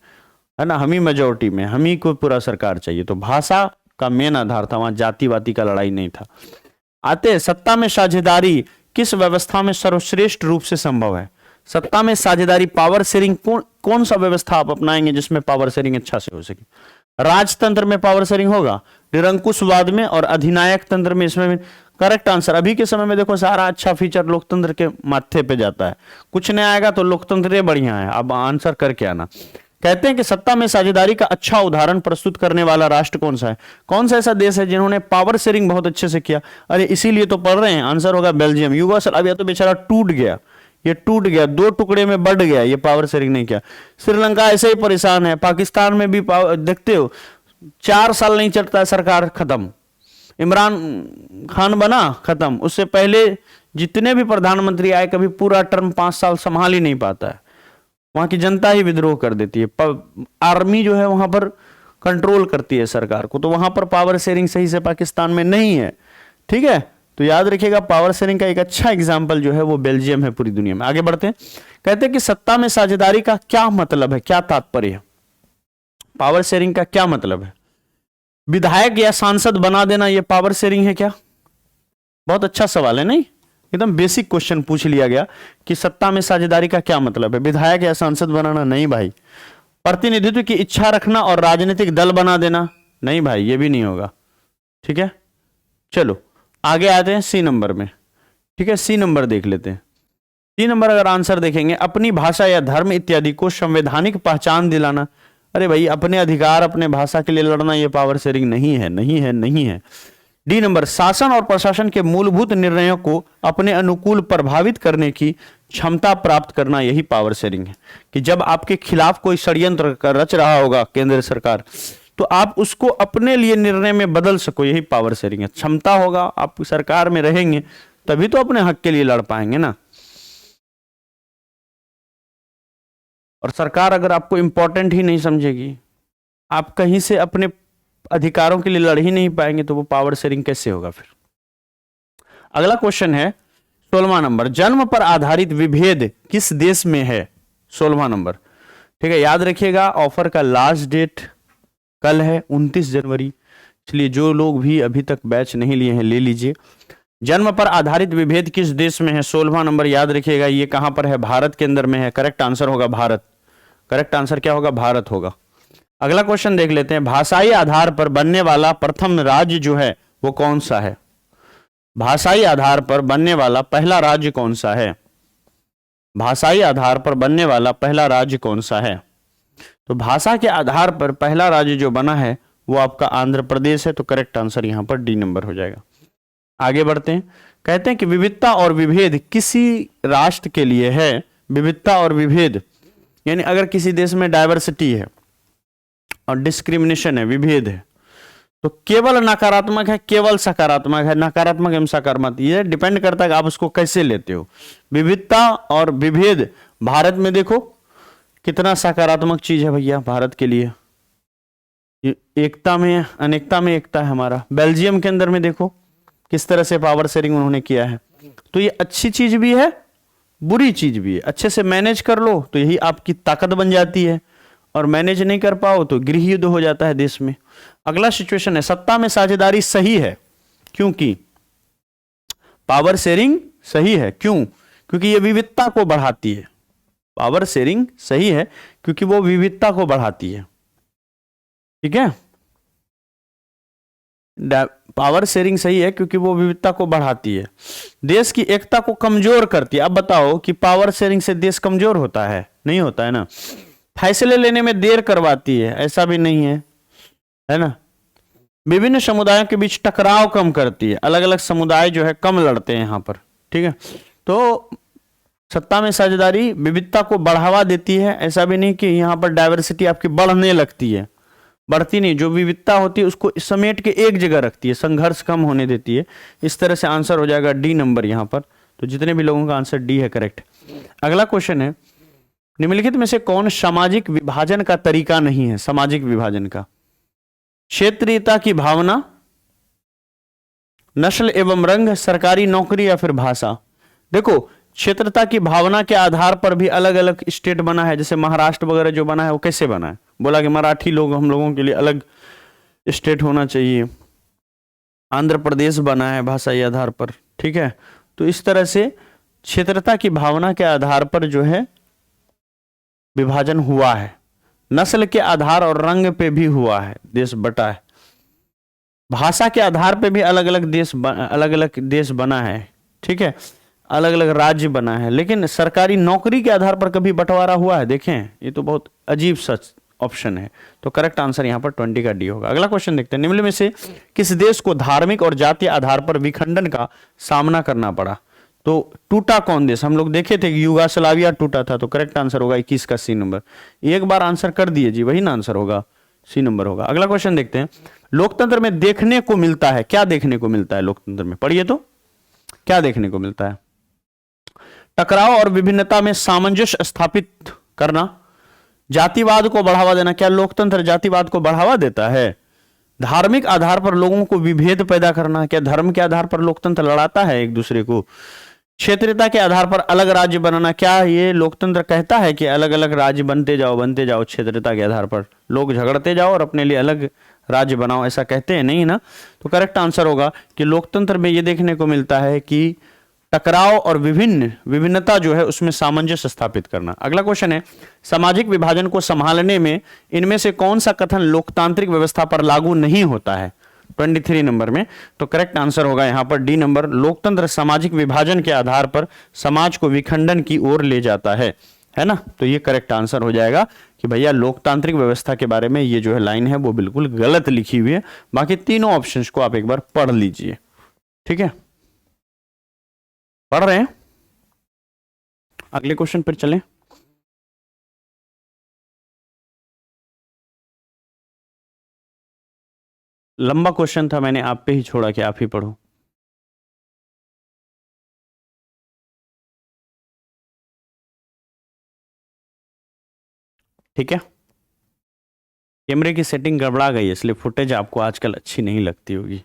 है ना, हम ही मेजोरिटी में, हम ही को पूरा सरकार चाहिए। तो भाषा का मेन आधार था, वहां जातिवादी का लड़ाई नहीं था। आते सत्ता में साझेदारी किस व्यवस्था में सर्वश्रेष्ठ रूप से संभव है? सत्ता में साझेदारी, पावर शेयरिंग, कौन सा व्यवस्था आप अपनाएंगे जिसमें पावर शेयरिंग अच्छा से हो सके? राजतंत्र में पावर शेयरिंग होगा, निरंकुशवाद में और अधिनायक तंत्र में। इसमें करेक्ट आंसर, अभी के समय में देखो सारा अच्छा फीचर लोकतंत्र के माथे पे जाता है, कुछ नहीं आएगा तो लोकतंत्र बढ़िया है। अब आंसर करके आना। कहते हैं कि सत्ता में साझेदारी का अच्छा उदाहरण प्रस्तुत करने वाला राष्ट्र कौन सा है? कौन सा ऐसा देश है जिन्होंने पावर शेयरिंग बहुत अच्छे से किया? अरे इसीलिए तो पढ़ रहे हैं, आंसर होगा बेल्जियम। युगोस्लाविया तो बेचारा टूट गया, ये टूट गया, 2 टुकड़े में बढ़ गया, ये पावर शेयरिंग नहीं किया। श्रीलंका ऐसे ही परेशान है। पाकिस्तान में भी देखते हो 4 साल नहीं चलता है, सरकार खत्म। इमरान खान बना, खत्म। उससे पहले जितने भी प्रधानमंत्री आए कभी पूरा टर्म 5 साल संभाल ही नहीं पाता है। वहां की जनता ही विद्रोह कर देती है। आर्मी जो है वहां पर कंट्रोल करती है सरकार को, तो वहां पर पावर शेयरिंग सही से पाकिस्तान में नहीं है। ठीक है, तो याद रखिएगा पावर शेयरिंग का एक अच्छा एग्जाम्पल जो है वो बेल्जियम है पूरी दुनिया में। आगे बढ़ते हैं। कहते हैं कि सत्ता में साझेदारी का क्या मतलब है, क्या तात्पर्य है? पावर शेयरिंग का क्या मतलब है? विधायक या सांसद बना देना ये पावर शेयरिंग है क्या? बहुत अच्छा सवाल है, नहीं? एकदम बेसिक क्वेश्चन पूछ लिया गया कि सत्ता में साझेदारी का क्या मतलब है। विधायक या सांसद बनाना? नहीं भाई। प्रतिनिधित्व की इच्छा रखना और राजनीतिक दल बना देना? नहीं भाई, ये भी नहीं होगा। ठीक है, चलो आगे आते हैं सी नंबर में। ठीक है, सी नंबर देख लेते हैं। सी नंबर अगर आंसर देखेंगे, अपनी भाषा या धर्म इत्यादि को संवैधानिक पहचान दिलाना। अरे भाई, अपने अधिकार, अपने भाषा के लिए लड़ना ये पावर शेयरिंग नहीं है, नहीं है, नहीं है। डी नंबर, शासन और प्रशासन के मूलभूत निर्णयों को अपने अनुकूल प्रभावित करने की क्षमता प्राप्त करना, यही पावर शेयरिंग है। कि जब आपके खिलाफ कोई षड्यंत्र रच रहा होगा केंद्र सरकार, तो आप उसको अपने लिए निर्णय में बदल सको, यही पावर शेयरिंग है। क्षमता होगा, आप सरकार में रहेंगे तभी तो अपने हक के लिए लड़ पाएंगे ना। और सरकार अगर आपको इंपॉर्टेंट ही नहीं समझेगी, आप कहीं से अपने अधिकारों के लिए लड़ ही नहीं पाएंगे, तो वो पावर शेयरिंग कैसे होगा फिर? अगला क्वेश्चन है 16वां नंबर, जन्म पर आधारित विभेद किस देश में है? 16वां नंबर। ठीक है, याद रखिएगा ऑफर का लास्ट डेट कल है 29 जनवरी, इसलिए जो लोग भी अभी तक बैच नहीं लिए हैं ले लीजिए। जन्म पर आधारित विभेद किस देश में है? 16वां नंबर याद रखिएगा, ये कहां पर है? भारत के अंदर में है। करेक्ट आंसर होगा भारत। करेक्ट आंसर क्या होगा? भारत होगा। अगला क्वेश्चन देख लेते हैं, भाषाई आधार पर बनने वाला प्रथम राज्य जो है वो कौन सा है? भाषाई आधार पर बनने वाला पहला राज्य कौन सा है? भाषाई आधार पर बनने वाला पहला राज्य कौन सा है? तो भाषा के आधार पर पहला राज्य जो बना है वो आपका आंध्र प्रदेश है। तो करेक्ट आंसर यहां पर डी नंबर हो जाएगा। आगे बढ़ते हैं। कहते हैं कि विविधता और विभेद किसी राष्ट्र के लिए है। विविधता और विभेद यानी अगर किसी देश में डायवर्सिटी है और डिस्क्रिमिनेशन है, विभेद है, तो केवल नकारात्मक है, केवल सकारात्मक है, नकारात्मक एवं सकारात्मक, ये डिपेंड करता है कि आप उसको कैसे लेते हो। विविधता और विभेद भारत में देखो कितना सकारात्मक चीज है भैया भारत के लिए। एकता में अनेकता में एकता है हमारा। बेल्जियम के अंदर में देखो किस तरह से पावर शेयरिंग उन्होंने किया है। तो ये अच्छी चीज भी है, बुरी चीज भी है। अच्छे से मैनेज कर लो तो यही आपकी ताकत बन जाती है, और मैनेज नहीं कर पाओ तो गृह युद्ध हो जाता है देश में। अगला सिचुएशन है, सत्ता में साझेदारी सही है क्योंकि पावर शेयरिंग सही है। क्यों? क्योंकि ये विविधता को बढ़ाती है। पावर शेयरिंग सही है क्योंकि वो विविधता को बढ़ाती है। ठीक है, पावर शेयरिंग सही है क्योंकि वो विविधता को बढ़ाती है, देश की एकता को कमजोर करती है। अब बताओ कि पावर शेयरिंग से देश कमजोर होता है? नहीं होता है ना। फैसले लेने में देर करवाती है, ऐसा भी नहीं है ना। विभिन्न समुदायों के बीच टकराव कम करती है, अलग अलग समुदाय जो है कम लड़ते हैं यहां पर। ठीक है, तो सत्ता में साझेदारी विविधता को बढ़ावा देती है, ऐसा भी नहीं कि यहां पर डायवर्सिटी आपकी बढ़ने लगती है, बढ़ती नहीं। जो विविधता होती है उसको समेट के एक जगह रखती है, संघर्ष कम होने देती है। इस तरह से आंसर हो जाएगा डी नंबर यहां पर। तो जितने भी लोगों का आंसर डी है करेक्ट। अगला क्वेश्चन है, निम्नलिखित में से कौन सामाजिक विभाजन का तरीका नहीं है? सामाजिक विभाजन का, क्षेत्रीयता की भावना, नस्ल एवं रंग, सरकारी नौकरी या फिर भाषा। देखो, क्षेत्रता की भावना के आधार पर भी अलग अलग स्टेट बना है। जैसे महाराष्ट्र वगैरह जो बना है वो कैसे बना है? बोला कि मराठी लोग, हम लोगों के लिए अलग स्टेट होना चाहिए। आंध्र प्रदेश बना है भाषा के आधार पर। ठीक है, तो इस तरह से क्षेत्रता की भावना के आधार पर जो है विभाजन हुआ है। नस्ल के आधार और रंग पे भी हुआ है, देश बटा है। भाषा के आधार पे भी अलग अलग देश बना है। ठीक है, अलग अलग राज्य बना है। लेकिन सरकारी नौकरी के आधार पर कभी बंटवारा हुआ है? देखें, ये तो बहुत अजीब सच ऑप्शन है। तो करेक्ट आंसर यहां पर 20 का डी होगा। अगला क्वेश्चन देखते हैं, निम्न में से किस देश को धार्मिक और जातीय आधार पर विखंडन का सामना करना पड़ा? तो टूटा कौन देश? हम लोग देखे थे कि युगोस्लाविया टूटा था। तो करेक्ट आंसर होगा 21 का सी नंबर। एक बार आंसर कर दिए जी, वही ना आंसर होगा, सी नंबर होगा। अगला क्वेश्चन देखते हैं, लोकतंत्र में देखने को मिलता है, क्या देखने को मिलता है लोकतंत्र में? पढ़िए तो, क्या देखने को मिलता है? टकराव और विभिन्नता में सामंजस्य स्थापित करना, जातिवाद को बढ़ावा देना। क्या लोकतंत्र जातिवाद को बढ़ावा देता है? धार्मिक आधार पर लोगों को विभेद पैदा करना, क्या धर्म के आधार पर लोकतंत्र लड़ाता है एक दूसरे को? क्षेत्रीयता के आधार पर अलग राज्य बनाना, क्या ये लोकतंत्र कहता है कि अलग अलग राज्य बनते जाओ क्षेत्रीयता के आधार पर, लोग झगड़ते जाओ और अपने लिए अलग राज्य बनाओ, ऐसा कहते हैं? नहीं ना। तो करेक्ट आंसर होगा कि लोकतंत्र में यह देखने को मिलता है कि टकराव और विभिन्नता जो है उसमें सामंजस्य स्थापित करना। अगला क्वेश्चन है, सामाजिक विभाजन को संभालने में इनमें से कौन सा कथन लोकतांत्रिक व्यवस्था पर लागू नहीं होता है? 23 नंबर में। तो करेक्ट आंसर होगा यहां पर डी नंबर, लोकतंत्र सामाजिक विभाजन के आधार पर समाज को विखंडन की ओर ले जाता है ना। तो ये करेक्ट आंसर हो जाएगा कि भैया लोकतांत्रिक व्यवस्था के बारे में ये जो है लाइन है वो बिल्कुल गलत लिखी हुई है। बाकी तीनों ऑप्शंस को आप एक बार पढ़ लीजिए। ठीक है, पढ़ रहे हैं? अगले क्वेश्चन पर चलें। लंबा क्वेश्चन था, मैंने आप पे ही छोड़ा कि आप ही पढ़ो। ठीक है, कैमरे की सेटिंग गड़बड़ा गई है इसलिए फुटेज आपको आजकल अच्छी नहीं लगती होगी,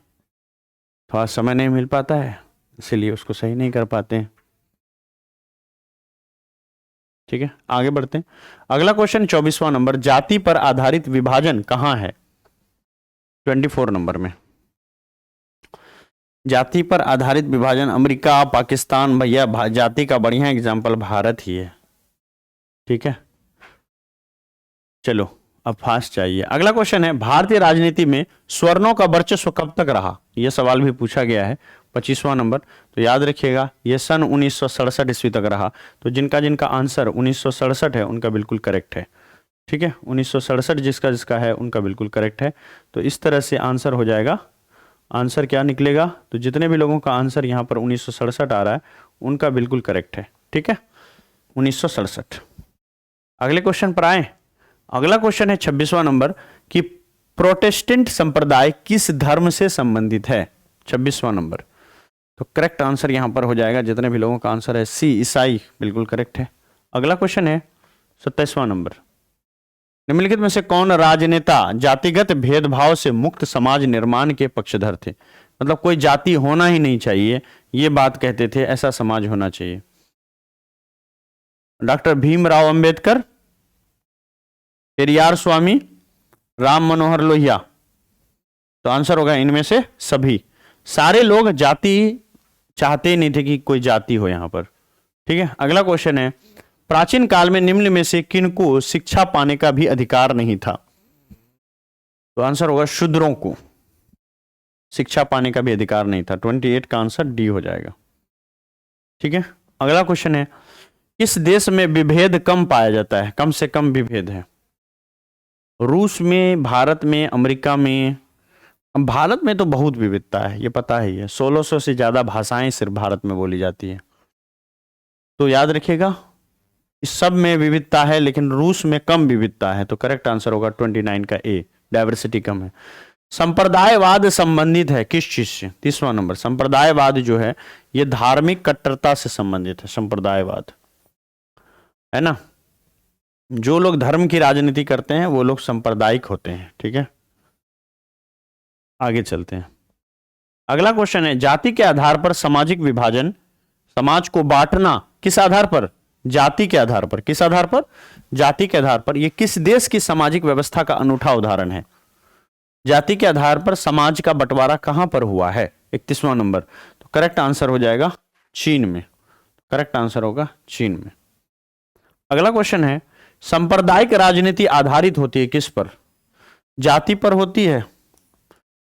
थोड़ा समय नहीं मिल पाता है इसीलिए उसको सही नहीं कर पाते हैं। ठीक है, आगे बढ़ते हैं। अगला क्वेश्चन 24वां नंबर, जाति पर आधारित विभाजन कहां है? 24 नंबर में। जाति पर आधारित विभाजन अमेरिका, पाकिस्तान, भैया जाति का बढ़िया एग्जाम्पल भारत ही है। ठीक है, चलो अब फास्ट चाहिए। अगला क्वेश्चन है, भारतीय राजनीति में स्वर्णों का वर्चस्व कब तक रहा? यह सवाल भी पूछा गया है, 25वां नंबर। तो याद रखिएगा यह सन 1967 ईस्वी तक रहा। तो जिनका जिनका आंसर 1967 है उनका बिल्कुल करेक्ट है। ठीक है, 1967 जिसका जिसका है उनका बिल्कुल करेक्ट है। तो इस तरह से आंसर हो जाएगा। आंसर क्या निकलेगा? तो जितने भी लोगों का आंसर यहाँ पर 1967 आ रहा है उनका बिल्कुल करेक्ट है। ठीक है, 1967। अगले क्वेश्चन पर आए। अगला क्वेश्चन है 26वां नंबर कि प्रोटेस्टेंट संप्रदाय किस धर्म से संबंधित है? 26वां नंबर। तो करेक्ट आंसर यहां पर हो जाएगा, जितने भी लोगों का आंसर है सी, ईसाई, बिल्कुल करेक्ट है। अगला क्वेश्चन है 27वां नंबर, निम्नलिखित में से कौन राजनेता जातिगत भेदभाव से मुक्त समाज निर्माण के पक्षधर थे? मतलब कोई जाति होना ही नहीं चाहिए, ये बात कहते थे, ऐसा समाज होना चाहिए। डॉक्टर भीमराव अंबेडकर, पेरियार स्वामी, राम मनोहर लोहिया। तो आंसर होगा इनमें से सभी। सारे लोग जाति चाहते ही नहीं थे कि कोई जाति हो यहां पर। ठीक है, अगला क्वेश्चन है, प्राचीन काल में निम्न में से किनको शिक्षा पाने का भी अधिकार नहीं था? तो आंसर होगा शूद्रों को शिक्षा पाने का भी अधिकार नहीं था। 28 का आंसर डी हो जाएगा। ठीक है, अगला क्वेश्चन है, किस देश में विभेद कम पाया जाता है, कम से कम विभेद है? रूस में, भारत में, अमेरिका में? भारत में तो बहुत विविधता है, ये पता ही है, 1600 से ज्यादा भाषाएं सिर्फ भारत में बोली जाती है। तो याद रखिएगा, इस सब में विविधता है, लेकिन रूस में कम विविधता है। तो करेक्ट आंसर होगा 29 का ए, डाइवर्सिटी कम है। संप्रदायवाद संबंधित है किस चीज से? 30वां नंबर। संप्रदायवाद जो है ये धार्मिक कट्टरता से संबंधित है। संप्रदायवाद है ना, जो लोग धर्म की राजनीति करते हैं वो लोग सांप्रदायिक होते हैं। ठीक है, आगे चलते हैं। अगला क्वेश्चन है, जाति के आधार पर सामाजिक विभाजन, समाज को बांटना किस आधार पर? जाति के आधार पर। किस आधार पर? जाति के आधार पर। यह किस देश की सामाजिक व्यवस्था का अनूठा उदाहरण है? जाति के आधार पर समाज का बंटवारा कहां पर हुआ है? 31वां नंबर। तो करेक्ट आंसर हो जाएगा चीन में। करेक्ट आंसर होगा चीन में। अगला क्वेश्चन है, सांप्रदायिक राजनीति आधारित होती है किस पर? जाति पर होती है,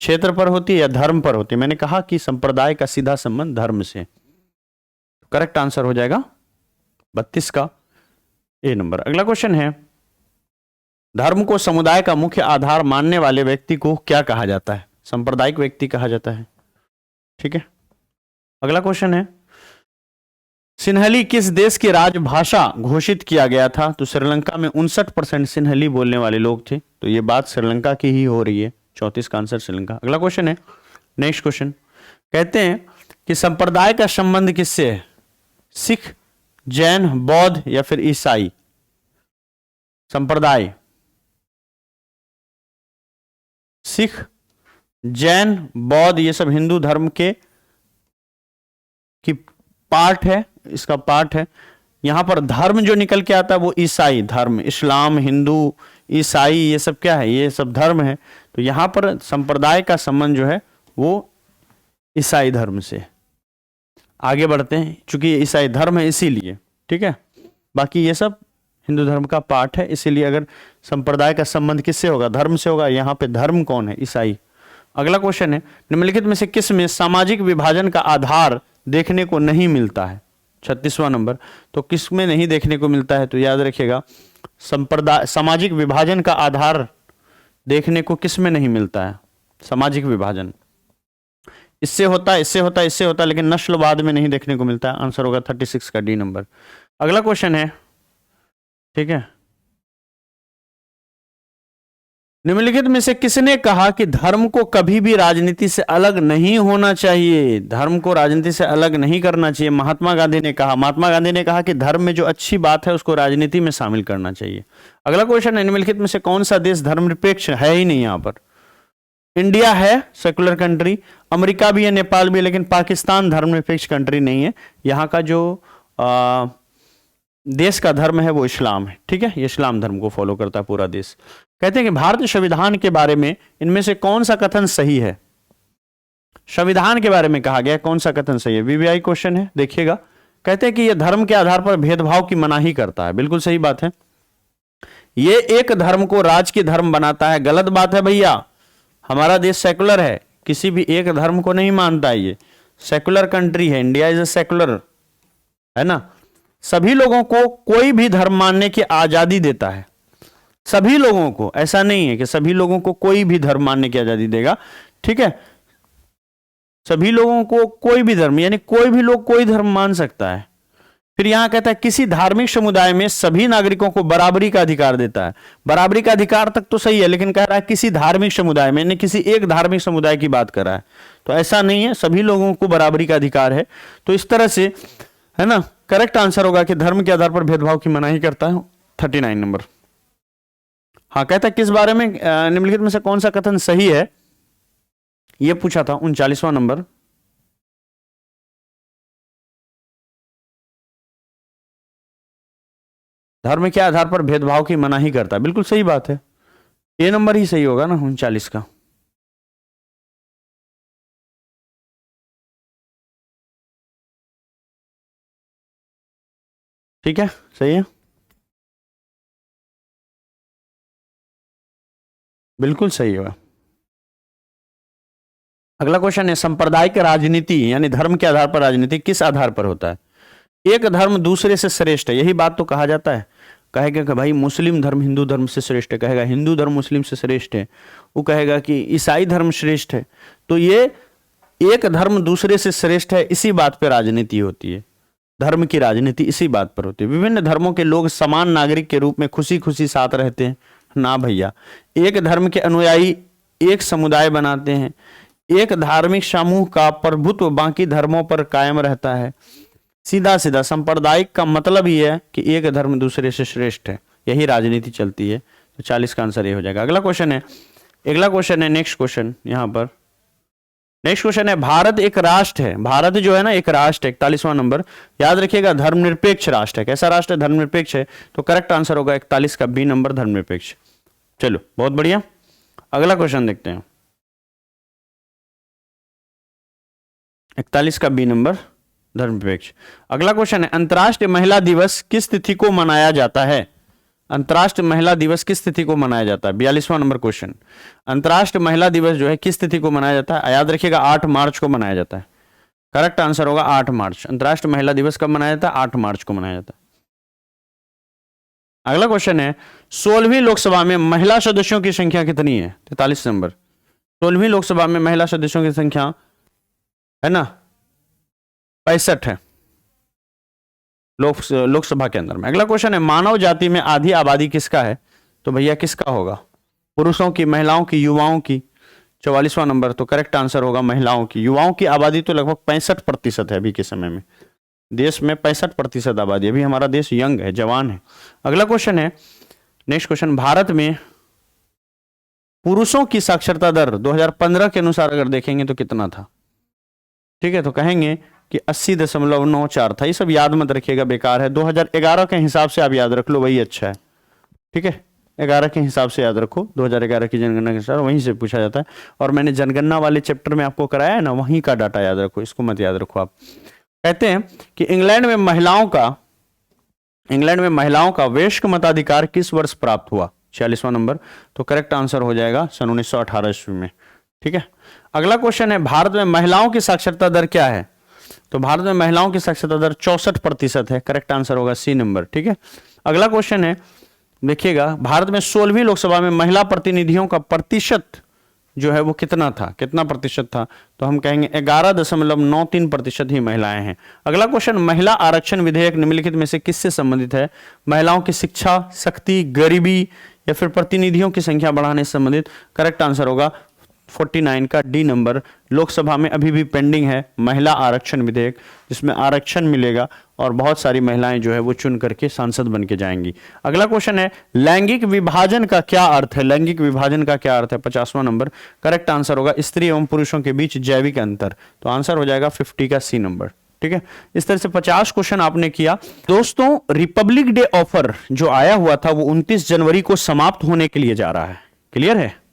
क्षेत्र पर होती है, या धर्म पर होती है? मैंने कहा कि संप्रदाय का सीधा संबंध धर्म से। करेक्ट आंसर हो जाएगा 32 का ए नंबर। अगला क्वेश्चन है, धर्म को समुदाय का मुख्य आधार मानने वाले व्यक्ति को क्या कहा जाता है? सांप्रदायिक व्यक्ति कहा जाता है। ठीक है, अगला क्वेश्चन है, सिन्हली किस देश की राजभाषा घोषित किया गया था? तो श्रीलंका में 59% सिन्हली बोलने वाले लोग थे। तो ये बात श्रीलंका की ही हो रही है। 34 का आंसर श्रीलंका। अगला क्वेश्चन है, नेक्स्ट क्वेश्चन, कहते हैं कि संप्रदाय का संबंध किससे है? सिख, जैन, बौद्ध या फिर ईसाई? संप्रदाय सिख, जैन, बौद्ध ये सब हिंदू धर्म के की पार्ट है, इसका पार्ट है। यहां पर धर्म जो निकल के आता है वो ईसाई धर्म, इस्लाम, हिंदू, ईसाई ये सब क्या है? ये सब धर्म है। तो यहां पर संप्रदाय का संबंध जो है वो ईसाई धर्म से। आगे बढ़ते हैं, चूंकि ईसाई धर्म है इसीलिए। ठीक है, बाकी ये सब हिंदू धर्म का पार्ट है, इसीलिए अगर संप्रदाय का संबंध किससे होगा? धर्म से होगा। यहां पे धर्म कौन है? ईसाई। अगला क्वेश्चन है, निम्नलिखित में से किस में सामाजिक विभाजन का आधार देखने को नहीं मिलता है? 36वां नंबर। तो किस में नहीं देखने को मिलता है? तो याद रखिएगा, संप्रदाय सामाजिक विभाजन का आधार देखने को किस में नहीं मिलता है? सामाजिक विभाजन इससे होता है, इससे होता है, इससे होता है, लेकिन नस्लवाद में नहीं देखने को मिलता है। आंसर होगा 36 का डी नंबर। अगला क्वेश्चन है, ठीक है, निम्नलिखित में से किसने कहा कि धर्म को कभी भी राजनीति से अलग नहीं होना चाहिए? धर्म को राजनीति से अलग नहीं करना चाहिए। महात्मा गांधी ने कहा। महात्मा गांधी ने कहा कि धर्म में जो अच्छी बात है उसको राजनीति में शामिल करना चाहिए। अगला क्वेश्चन है, निम्नलिखित में से कौन सा देश धर्मनिरपेक्ष है ही नहीं? यहां पर इंडिया है सेकुलर कंट्री, अमेरिका भी है, नेपाल भी है, लेकिन पाकिस्तान धर्मनिरपेक्ष कंट्री नहीं है। यहाँ का जो देश का धर्म है वो इस्लाम है। ठीक है, ये इस्लाम धर्म को फॉलो करता है पूरा देश। कहते हैं कि भारतीय संविधान के बारे में इनमें से कौन सा कथन सही है? संविधान के बारे में कहा गया कौन सा कथन सही है? वीवीआई क्वेश्चन है, देखिएगा। कहते हैं कि यह धर्म के आधार पर भेदभाव की मनाही करता है। बिल्कुल सही बात है। ये एक धर्म को राजकीय धर्म बनाता है। गलत बात है भैया, हमारा देश सेकुलर है, किसी भी एक धर्म को नहीं मानता है। ये सेकुलर कंट्री है, इंडिया इज ए सेकुलर, है ना। सभी लोगों को कोई भी धर्म मानने की आजादी देता है। सभी लोगों को, ऐसा नहीं है कि सभी लोगों को कोई भी धर्म मानने की आजादी देगा। ठीक है, सभी लोगों को कोई भी धर्म, यानी कोई भी लोग कोई धर्म मान सकता है। फिर यहां कहता है किसी धार्मिक समुदाय में सभी नागरिकों को बराबरी का अधिकार देता है। बराबरी का अधिकार तक तो सही है, लेकिन कह रहा है किसी धार्मिक समुदाय में, यानी किसी एक धार्मिक समुदाय की बात कर रहा है। तो ऐसा नहीं है, सभी लोगों को बराबरी का अधिकार है। तो इस तरह से, है ना, करेक्ट आंसर होगा कि धर्म के आधार पर भेदभाव की मनाही करता है। 39 नंबर। हाँ, कहता है किस बारे में निम्नलिखित में से कौन सा कथन सही है, यह पूछा था। 39वां नंबर। धर्म के आधार पर भेदभाव की मनाही करता है। बिल्कुल सही बात है, ये नंबर ही सही होगा ना 39 का। ठीक है, सही है, बिल्कुल सही होगा। अगला क्वेश्चन है सांप्रदायिक राजनीति यानी धर्म के आधार पर राजनीति किस आधार पर होता है? एक धर्म दूसरे से श्रेष्ठ है, यही बात तो कहा जाता है। कहेगा कि भाई मुस्लिम धर्म हिंदू धर्म से श्रेष्ठ है, कहेगा हिंदू धर्म मुस्लिम से श्रेष्ठ है, वो कहेगा कि ईसाई धर्म श्रेष्ठ है। तो ये एक धर्म दूसरे से श्रेष्ठ है, इसी बात पर राजनीति होती है। धर्म की राजनीति इसी बात पर होती है। विभिन्न धर्मों के लोग समान नागरिक के रूप में खुशी खुशी साथ रहते हैं ना भैया। एक धर्म के अनुयायी एक समुदाय बनाते हैं, एक धार्मिक समूह का प्रभुत्व बाकी धर्मों पर कायम रहता है। सीधा सीधा सांप्रदायिक का मतलब ही है कि एक धर्म दूसरे से श्रेष्ठ है, यही राजनीति चलती है। तो 40 का आंसर ये हो जाएगा। अगला क्वेश्चन है नेक्स्ट क्वेश्चन यहाँ पर। नेक्स्ट क्वेश्चन है भारत एक राष्ट्र है। भारत जो है ना एक राष्ट्र है, 41वां नंबर। याद रखिएगा धर्मनिरपेक्ष राष्ट्र है। कैसा राष्ट्र है? धर्मनिरपेक्ष है। तो करेक्ट आंसर होगा 41 का बी नंबर, धर्मनिरपेक्ष। चलो बहुत बढ़िया। अगला क्वेश्चन देखते हैं, 41 का बी नंबर, धर्मनिरपेक्ष। अगला क्वेश्चन है अंतर्राष्ट्रीय महिला दिवस किस तिथि को मनाया जाता है? अंतर्राष्ट्रीय महिला दिवस किस तिथि को मनाया जाता है? 42वां नंबर क्वेश्चन। अंतर्राष्ट्रीय महिला दिवस जो है किस तिथि को मनाया जाता है? याद रखिएगा 8 मार्च को मनाया जाता है। करेक्ट आंसर होगा 8 मार्च। अंतर्राष्ट्रीय महिला दिवस कब मनाया जाता है? 8 मार्च को मनाया जाता है। अगला क्वेश्चन है 16वीं लोकसभा में महिला सदस्यों की संख्या कितनी है? 43 नंबर। 16वीं लोकसभा में महिला सदस्यों की संख्या है ना 65 है लोकसभा के अंदर में। अगला क्वेश्चन है मानव जाति में आधी आबादी किसका है? तो भैया किसका होगा? पुरुषों की, महिलाओं की, युवाओं की? 44वां नंबर। तो करेक्ट आंसर होगा महिलाओं की। युवाओं की आबादी तो लगभग 65% है अभी के समय में। देश में 65% आबादी, अभी हमारा देश यंग है, जवान है। अगला क्वेश्चन है नेक्स्ट क्वेश्चन, भारत में पुरुषों की साक्षरता दर 2015 के अनुसार अगर देखेंगे तो कितना था? ठीक है, तो कहेंगे कि 80.94 था। ये सब याद मत रखिएगा, बेकार है। 2011 के हिसाब से आप याद रख लो, वही अच्छा है। ठीक है, 11 के हिसाब से याद रखो, 2011 की जनगणना के अनुसार वहीं से पूछा जाता है। और मैंने जनगणना वाले चैप्टर में आपको कराया है ना, वहीं का डाटा याद रखो, इसको मत याद रखो आप। कहते हैं कि इंग्लैंड में महिलाओं का वयस्क मताधिकार किस वर्ष प्राप्त हुआ? 46वां नंबर। तो करेक्ट आंसर हो जाएगा सन 1918 ईस्वी में। ठीक है, अगला क्वेश्चन है भारत में महिलाओं की साक्षरता दर क्या है? तो भारत में महिलाओं की साक्षरता दर 64% है। करेक्ट आंसर होगा सी नंबर। ठीक है, अगला क्वेश्चन है देखिएगा भारत में 16वीं लोकसभा में महिला प्रतिनिधियों का प्रतिशत जो है वो कितना था, कितना प्रतिशत था? तो हम कहेंगे 11.93% ही महिलाएं हैं। अगला क्वेश्चन, महिला आरक्षण विधेयक निम्नलिखित में से किससे संबंधित है? महिलाओं की शिक्षा, शक्ति, गरीबी या फिर प्रतिनिधियों की संख्या बढ़ाने से संबंधित? करेक्ट आंसर होगा 49 का डी नंबर। लोकसभा में अभी भी पेंडिंग है महिला आरक्षण विधेयक, जिसमें आरक्षण मिलेगा और बहुत सारी महिलाएं जो है वो चुन करके सांसद बन के जाएंगी। अगला क्वेश्चन है लैंगिक विभाजन का क्या अर्थ है? लैंगिक विभाजन का क्या अर्थ है? 50वां नंबर। करेक्ट आंसर होगा स्त्री एवं पुरुषों के बीच जैविक अंतर। तो आंसर हो जाएगा 50 का सी नंबर। ठीक है, इस तरह से 50 क्वेश्चन आपने किया। दोस्तों, रिपब्लिक डे ऑफर जो आया हुआ था वो 29 जनवरी को समाप्त होने के लिए जा रहा है। क्लियर है?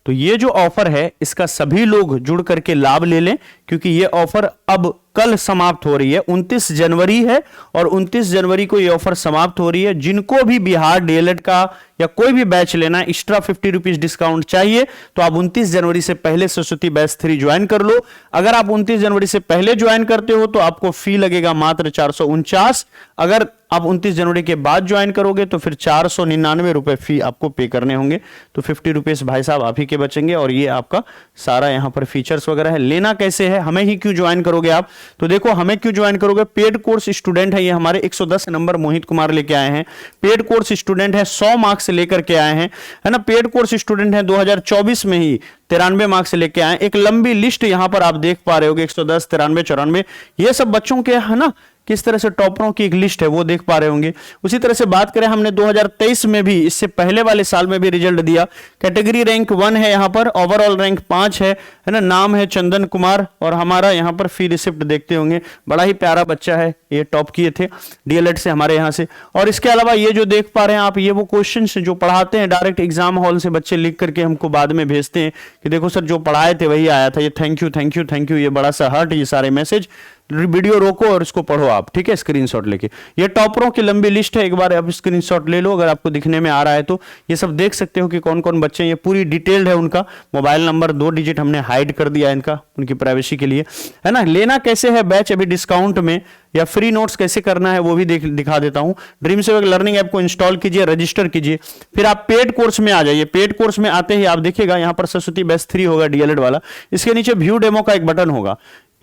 तो ये जो ऑफर है इसका सभी लोग जुड़ करके लाभ ले लें, क्योंकि ये ऑफर अब कल समाप्त हो रही है। 29 जनवरी है और 29 जनवरी को ये ऑफर समाप्त हो रही है। जिनको भी बिहार डीएलएड का या कोई भी बैच लेना है, एक्स्ट्रा 50 रुपीज डिस्काउंट चाहिए, तो आप 29 जनवरी से पहले सरस्वती बैच 3 ज्वाइन कर लो। अगर आप 29 जनवरी से पहले ज्वाइन करते हो तो आपको फी लगेगा मात्र 449। अगर आप 29 जनवरी के बाद ज्वाइन करोगे तो फिर 499 रुपए फी आपको पे करने होंगे। तो 50 रुपीज भाई साहब आप ही के बचेंगे और ये आपका सारा यहाँ पर फीचर्स वगैरह है। लेना कैसे है, हमें ही क्यों ज्वाइन करोगे आप? तो देखो, हमें क्यों ज्वाइन करोगे? पेड कोर्स स्टूडेंट है ये हमारे 110 नंबर मोहित कुमार लेके आए हैं। पेड कोर्स स्टूडेंट है, 100 मार्क्स से लेकर के आए हैं, है ना। पेड कोर्स स्टूडेंट है 2024 में ही 93 मार्क्स से लेके आए। एक लंबी लिस्ट यहां पर आप देख पा रहे होगे, 110, 93, 94, ये सब बच्चों के है ना, किस तरह से टॉपरों की एक लिस्ट है वो देख पा रहे होंगे। उसी तरह से बात करें, हमने 2023 में भी, इससे पहले वाले साल में भी रिजल्ट दिया। कैटेगरी रैंक 1 है यहाँ पर, ओवरऑल रैंक 5 है ना। नाम है चंदन कुमार और हमारा यहाँ पर फी रिसिप्ट देखते होंगे, बड़ा ही प्यारा बच्चा है, ये टॉप किए थे डीएलएड से हमारे यहाँ से। और इसके अलावा ये जो देख पा रहे हैं आप, ये वो क्वेश्चन जो पढ़ाते हैं डायरेक्ट एग्जाम हॉल से बच्चे लिख करके हमको बाद में भेजते हैं कि देखो सर जो पढ़ाए थे वही आया था। ये thank you thank you thank you, ये बड़ा सा हार्ट, ये सारे मैसेज वीडियो रोको और इसको पढ़ो आप, ठीक है, स्क्रीनशॉट लेके। ये टॉपरों की लंबी लिस्ट है, एक बार आप स्क्रीनशॉट ले लो अगर आपको दिखने में आ रहा है तो। ये सब देख सकते हो कि कौन कौन बच्चे हैं, ये पूरी डिटेल्ड है उनका। मोबाइल नंबर 2 डिजिट हमने हाइड कर दिया इनका, उनकी प्राइवेसी के लिए, है ना। लेना कैसे है बैच अभी डिस्काउंट में, या फ्री नोट्स कैसे करना है वो भी दिखा देता हूं। ड्रीम सेवक लर्निंग ऐप को इंस्टॉल कीजिए, रजिस्टर कीजिए, फिर आप पेड कोर्स में आ जाइए। पेड कोर्स में आते ही आप देखिएगा यहां पर सरस्वती बैच 3 होगा डीएलएड वाला, इसके नीचे व्यू डेमो का एक बटन होगा,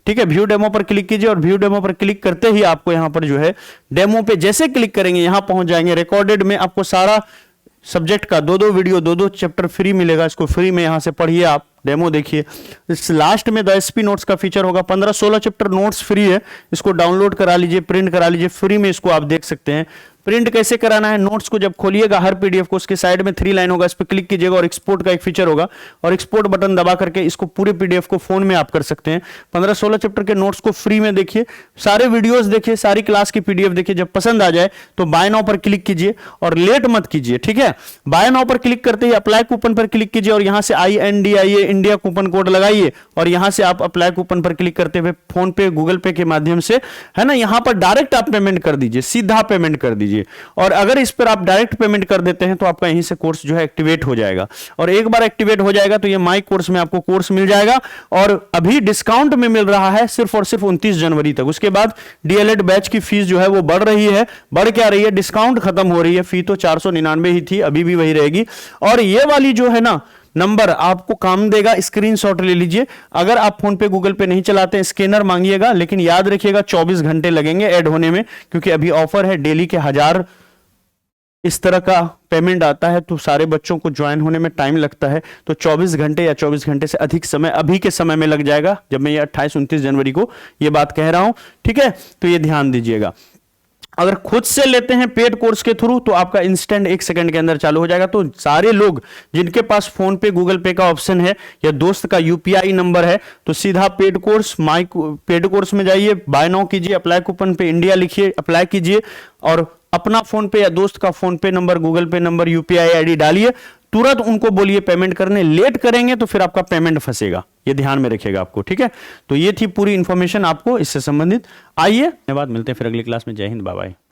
ठीक है। व्यू डेमो पर क्लिक कीजिए और व्यू डेमो पर क्लिक करते ही आपको यहां पर जो है डेमो पे जैसे क्लिक करेंगे यहां पहुंच जाएंगे। रिकॉर्डेड में आपको सारा सब्जेक्ट का 2-2 वीडियो 2-2 चैप्टर फ्री मिलेगा, इसको फ्री में यहां से पढ़िए आप, डेमो देखिए। इस लास्ट में द एसपी नोट्स का फीचर होगा, 15-16 चैप्टर नोट्स फ्री है, इसको डाउनलोड करा लीजिए, प्रिंट करा लीजिए, फ्री में इसको आप देख सकते हैं। प्रिंट कैसे कराना है, नोट्स को जब खोलिएगा हर पीडीएफ को, उसके साइड में 3 लाइन होगा, इस पर क्लिक कीजिएगा और एक्सपोर्ट का एक फीचर होगा, और एक्सपोर्ट बटन दबा करके इसको पूरे पीडीएफ को फोन में आप कर सकते हैं। 15-16 चैप्टर के नोट्स को फ्री में देखिए, सारे वीडियोस देखिए, सारी क्लास की पीडीएफ देखिए। जब पसंद आ जाए तो बाय नाउ पर क्लिक कीजिए और लेट मत कीजिए, ठीक है। बाय नाउ पर क्लिक करते ही अप्लाई कूपन पर क्लिक कीजिए और यहां से INDIA इंडिया कूपन कोड लगाइए और यहां से आप अप्लाई कूपन पर क्लिक करते हुए फोन पे गूगल पे के माध्यम से, है ना, यहां पर डायरेक्ट आप पेमेंट कर दीजिए, सीधा पेमेंट कर दीजिए। और अगर इस पर आप डायरेक्ट पेमेंट कर देते हैं तो आपका यहीं से कोर्स जो है एक्टिवेट हो जाएगा, और एक बार एक्टिवेट हो जाएगा तो ये माई कोर्स में आपको कोर्स मिल जाएगा, और अभी डिस्काउंट में मिल रहा है सिर्फ और सिर्फ 29 जनवरी तक। उसके बाद डीएलएड बैच की फीस जो है वो बढ़ रही है, बढ़ क्या रही है, डिस्काउंट खत्म हो रही है। फी तो 499 ही थी, अभी भी वही रहेगी। और ये वाली जो है ना नंबर आपको काम देगा, स्क्रीनशॉट ले लीजिए। अगर आप फोन पे गूगल पे नहीं चलाते हैं स्कैनर मांगिएगा, लेकिन याद रखिएगा 24 घंटे लगेंगे ऐड होने में, क्योंकि अभी ऑफर है, डेली के 1000 इस तरह का पेमेंट आता है, तो सारे बच्चों को ज्वाइन होने में टाइम लगता है, तो 24 घंटे या 24 घंटे से अधिक समय अभी के समय में लग जाएगा, जब मैं ये 28-29 जनवरी को ये बात कह रहा हूं, ठीक है। तो ये ध्यान दीजिएगा। अगर खुद से लेते हैं पेड कोर्स के थ्रू तो आपका इंस्टेंट 1 सेकंड के अंदर चालू हो जाएगा। तो सारे लोग जिनके पास फोन पे गूगल पे का ऑप्शन है या दोस्त का यूपीआई नंबर है, तो सीधा पेड कोर्स में जाइए, बाय नाउ कीजिए, अप्लाई कूपन पे इंडिया लिखिए, अप्लाई कीजिए, और अपना फोन पे या दोस्त का फोन पे नंबर, गूगल पे नंबर, यूपीआई आईडी डालिए, तुरंत उनको बोलिए पेमेंट करने। लेट करेंगे तो फिर आपका पेमेंट फंसेगा, ये ध्यान में रखिएगा आपको, ठीक है। तो ये थी पूरी इंफॉर्मेशन आपको इससे संबंधित। आइए, धन्यवाद, मिलते हैं फिर अगली क्लास में। जय हिंद, बाय बाय।